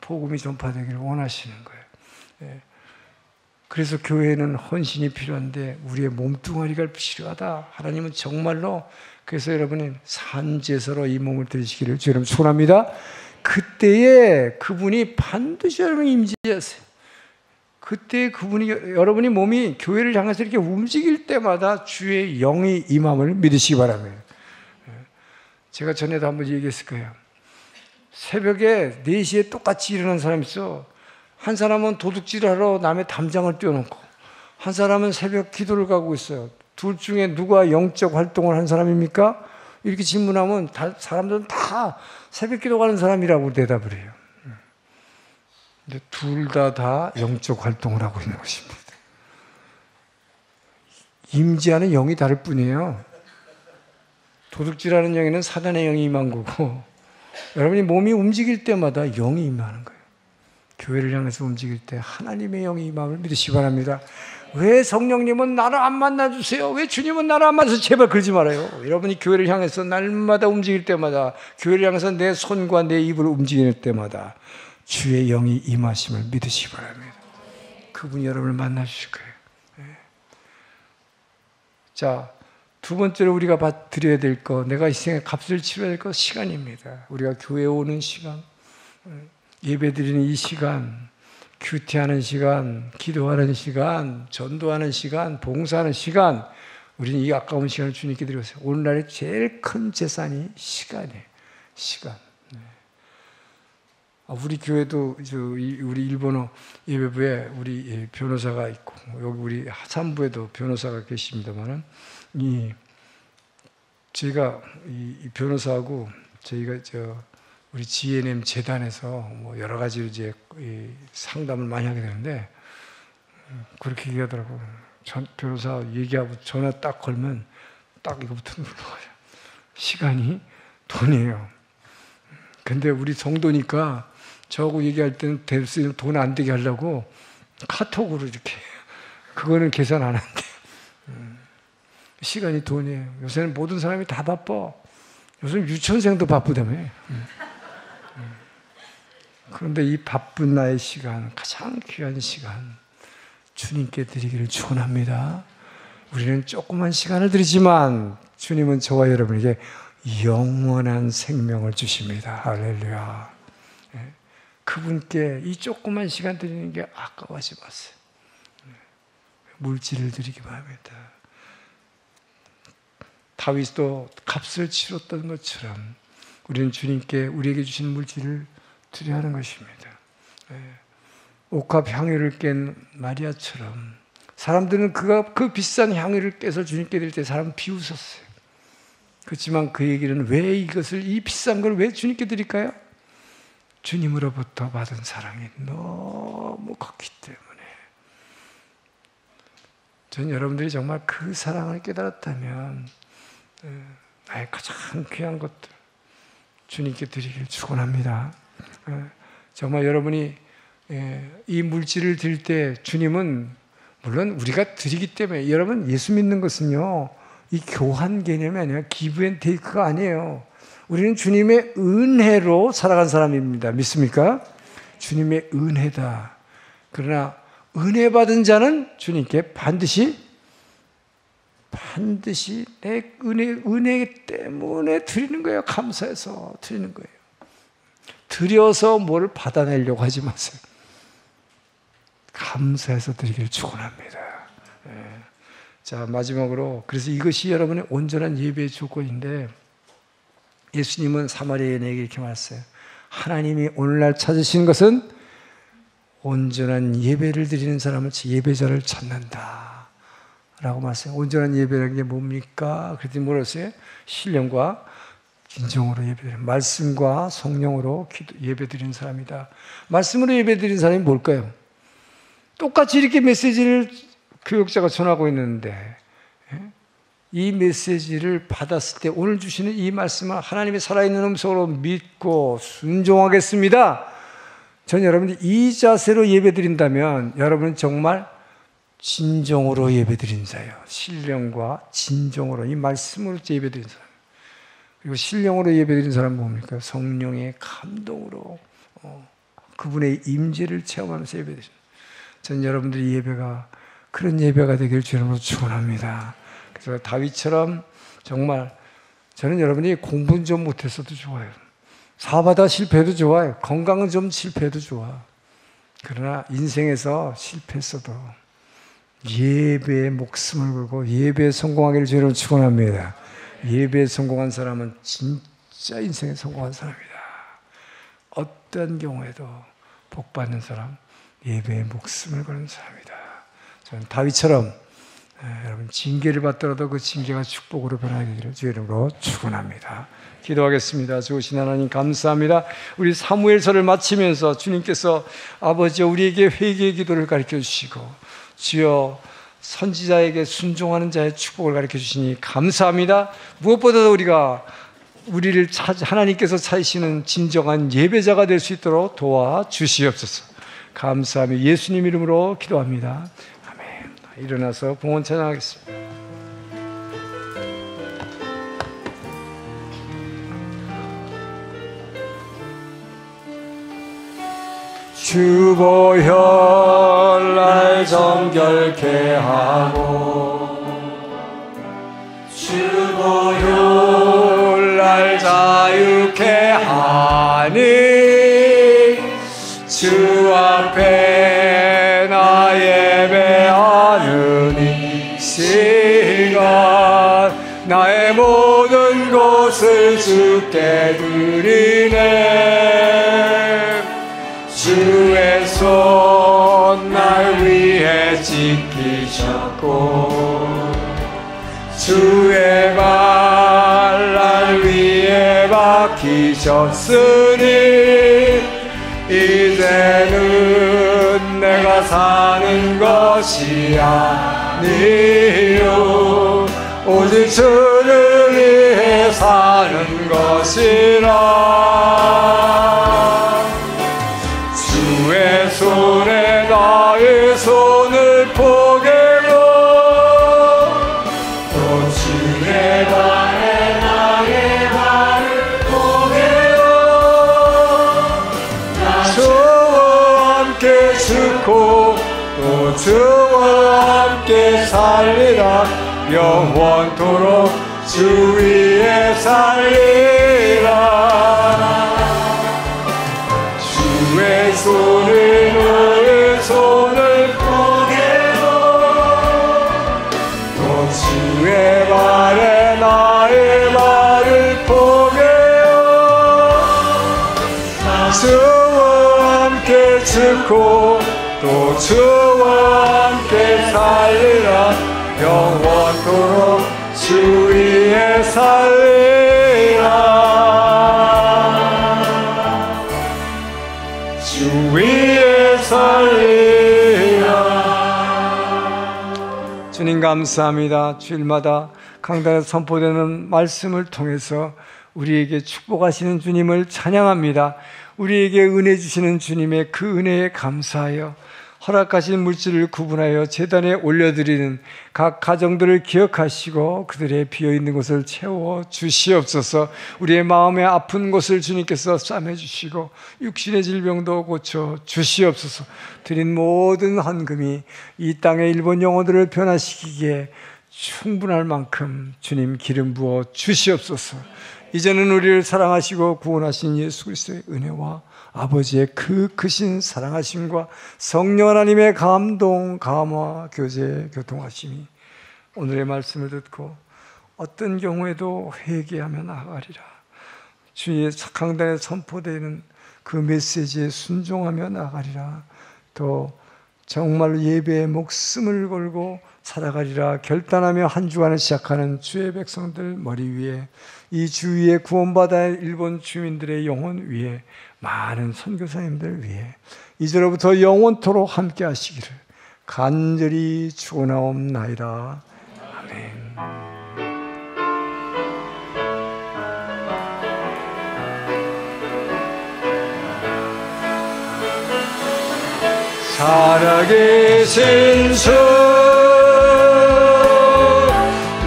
복음이 전파되기를 원하시는 거예요. 그래서 교회에는 헌신이 필요한데 우리의 몸뚱아리가 필요하다. 하나님은 정말로 그래서 여러분이 산제사로 이 몸을 드리시기를 주님 축원합니다. 그때에 그분이 반드시 여러분 임재하세요. 그때 그분이 여러분이 몸이 교회를 향해서 이렇게 움직일 때마다 주의 영이 임함을 믿으시기 바랍니다. 제가 전에도 한번 얘기했을 거예요. 새벽에 4시에 똑같이 일어나는 사람이 있어. 한 사람은 도둑질을 하러 남의 담장을 띄워놓고 한 사람은 새벽 기도를 가고 있어요. 둘 중에 누가 영적 활동을 한 사람입니까? 이렇게 질문하면 사람들은 다 새벽 기도 가는 사람이라고 대답을 해요. 근데 둘 다 영적 활동을 하고 있는 것입니다. 임재하는 영이 다를 뿐이에요. 도둑질하는 영에는 사단의 영이 임한 거고 여러분이 몸이 움직일 때마다 영이 임하는 거예요. 교회를 향해서 움직일 때 하나님의 영이 임함을 믿으시기 바랍니다. 왜 성령님은 나를 안 만나주세요? 왜 주님은 나를 안 만나주세요? 제발 그러지 말아요. 여러분이 교회를 향해서 날마다 움직일 때마다 교회를 향해서 내 손과 내 입을 움직일 때마다 주의 영이 임하심을 믿으시기 바랍니다. 그분이 여러분을 만나주실 거예요. 자, 두 번째로 우리가 드려야 될 거, 내가 이 생에 값을 치러야 될 거 시간입니다. 우리가 교회에 오는 시간, 예배 드리는 이 시간, 큐티하는 시간, 기도하는 시간, 전도하는 시간, 봉사하는 시간, 우리는 이 아까운 시간을 주님께 드리고 있어요. 오늘날의 제일 큰 재산이 시간이에요. 시간. 우리 교회도 우리 일본어 예배부에 우리 변호사가 있고 여기 우리 하산부에도 변호사가 계십니다만은 저희가 이 변호사하고 저희가 우리 GNM 재단에서 뭐 여러 가지로 이제 상담을 많이 하게 되는데 그렇게 얘기하더라고. 변호사 얘기하고 전화 딱 걸면 딱 이거부터 눌러가요. 시간이 돈이에요. 근데 우리 성도니까 저하고 얘기할 때는 될 수 있는 돈 안 되게 하려고 카톡으로 이렇게 그거는 계산 안 한대. 시간이 돈이에요. 요새는 모든 사람이 다 바빠. 요즘 유치원생도 바쁘다며. 그런데 이 바쁜 나의 시간, 가장 귀한 시간 주님께 드리기를 축원합니다. 우리는 조그만 시간을 드리지만 주님은 저와 여러분에게 영원한 생명을 주십니다. 할렐루야. 그분께 이 조그만 시간 드리는 게 아까워하지 마세요. 물질을 드리기 바랍니다. 다윗도 값을 치렀던 것처럼 우리는 주님께 우리에게 주신 물질을 드려야 하는 것입니다. 옥합 향유를 깬 마리아처럼 사람들은 그 비싼 향유를 깨서 주님께 드릴 때 사람은 비웃었어요. 그렇지만 그 얘기는 왜 이 비싼 걸 왜 주님께 드릴까요? 주님으로부터 받은 사랑이 너무 컸기 때문에. 전 여러분들이 정말 그 사랑을 깨달았다면 나의 가장 귀한 것들 주님께 드리길 축원합니다. 정말 여러분이 이 물질을 드릴 때 주님은 물론 우리가 드리기 때문에 여러분 예수 믿는 것은요 이 교환 개념이 아니라 기브 앤 테이크가 아니에요. 우리는 주님의 은혜로 살아간 사람입니다. 믿습니까? 주님의 은혜다. 그러나 은혜 받은 자는 주님께 반드시 내 은혜 때문에 드리는 거예요. 감사해서 드리는 거예요. 드려서 뭘 받아내려고 하지 마세요. 감사해서 드리기를 축원합니다. 자, 마지막으로 그래서 이것이 여러분의 온전한 예배의 조건인데 예수님은 사마리아 여인에게 이렇게 말했어요. 하나님이 오늘날 찾으신 것은 온전한 예배를 드리는 사람을 예배자를 찾는다 라고 말했어요. 온전한 예배라는 게 뭡니까? 그랬더니 뭐라 했어요? 신령과 진정으로 예배드리는, 말씀과 성령으로 예배드리는 사람이다. 말씀으로 예배드리는 사람이 뭘까요? 똑같이 이렇게 메시지를 교육자가 전하고 있는데 이 메시지를 받았을 때 오늘 주시는 이 말씀을 하나님의 살아있는 음성으로 믿고 순종하겠습니다. 전 여러분이 이 자세로 예배드린다면 여러분은 정말 진정으로 예배드린 자예요. 신령과 진정으로 이 말씀으로 예배드린 사람. 그리고 신령으로 예배드린 사람은 뭡니까? 성령의 감동으로 그분의 임재를 체험하면서 예배드립니다. 전 여러분들의 예배가 그런 예배가 되길 주님으로 축원합니다. 그래서 다윗처럼 정말 저는 여러분이 공부는 좀 못했어도 좋아요. 사업하다 실패해도 좋아요. 건강은 좀 실패해도 좋아. 그러나 인생에서 실패했어도 예배에 목숨을 걸고 예배에 성공하기를 주님으로 축원합니다. 예배에 성공한 사람은 진짜 인생에 성공한 사람이다. 어떤 경우에도 복받는 사람, 예배에 목숨을 거는 사람이다. 저는 다윗처럼 여러분 징계를 받더라도 그 징계가 축복으로 변하기를 주의 이름으로 축원합니다. 기도하겠습니다. 좋으신 하나님 감사합니다. 우리 사무엘서를 마치면서 주님께서 아버지 우리에게 회개의 기도를 가르쳐 주시고 주여 선지자에게 순종하는 자의 축복을 가르쳐 주시니 감사합니다. 무엇보다도 우리를 하나님께서 찾으시는 진정한 예배자가 될 수 있도록 도와주시옵소서. 감사하며 예수님 이름으로 기도합니다. 아멘. 일어나서 봉헌 찬양하겠습니다. 주보혈날 정결케 하고 주보혈날 자유케 하니 주 앞에 나 예배하는 이 시간 나의 모든 것을 주께 드리네. 주의 손 날 위해 지키셨고 주의 발 날 위해 박히셨으니 이제는 내가 사는 것이 아니요 오직 주를 위해 사는 것이라. 주의 손에 나의 손을 포개고 또 주의 발에 나의 발을 포개고 주와 함께 죽고 또 주와 함께 살리라. 영원토록 주 위에 살리라. 주의 손을 너의 손을 포개고 또 주의 발에 나의 발을 포개고 주와 함께 죽고 또 주와 함께 살리라. 영원토록 주 위에 살리라. 주 위에 살리라. 주님 감사합니다. 주일마다 강단에서 선포되는 말씀을 통해서 우리에게 축복하시는 주님을 찬양합니다. 우리에게 은혜 주시는 주님의 그 은혜에 감사하여 허락하신 물질을 구분하여 제단에 올려드리는 각 가정들을 기억하시고 그들의 비어있는 곳을 채워 주시옵소서. 우리의 마음에 아픈 곳을 주님께서 싸매주시고 육신의 질병도 고쳐 주시옵소서. 드린 모든 헌금이 이 땅의 일본 영혼들을 변화시키기에 충분할 만큼 주님 기름 부어 주시옵소서. 이제는 우리를 사랑하시고 구원하신 예수 그리스도의 은혜와 아버지의 그 크신 사랑하심과 성령 하나님의 감동, 감화, 교제, 교통하심이 오늘의 말씀을 듣고 어떤 경우에도 회개하며 나아가리라. 주의 강단에 선포되는 그 메시지에 순종하며 나아가리라. 또 정말 예배에 목숨을 걸고 살아가리라 결단하며 한 주간을 시작하는 주의 백성들 머리 위에 이 주위에 구원받아 일본 주민들의 영혼 위에 많은 선교사님들 위해 이제로부터 영원토록 함께 하시기를 간절히 축원하옵나이다. 아멘. 살아계신 주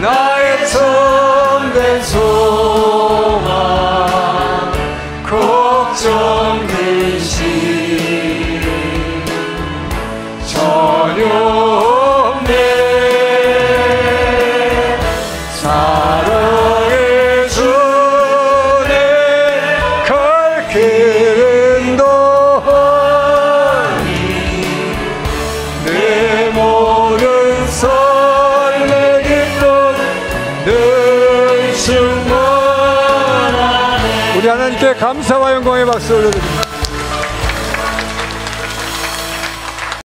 나의 참된 소망 걱정 근심 전혀 없네. 사랑의 주내 갈 길은 너니 내 모든 삶의 기쁨 늘 충만하네. 우리 하나님께 감사와 영광의 박수 올려드립니다.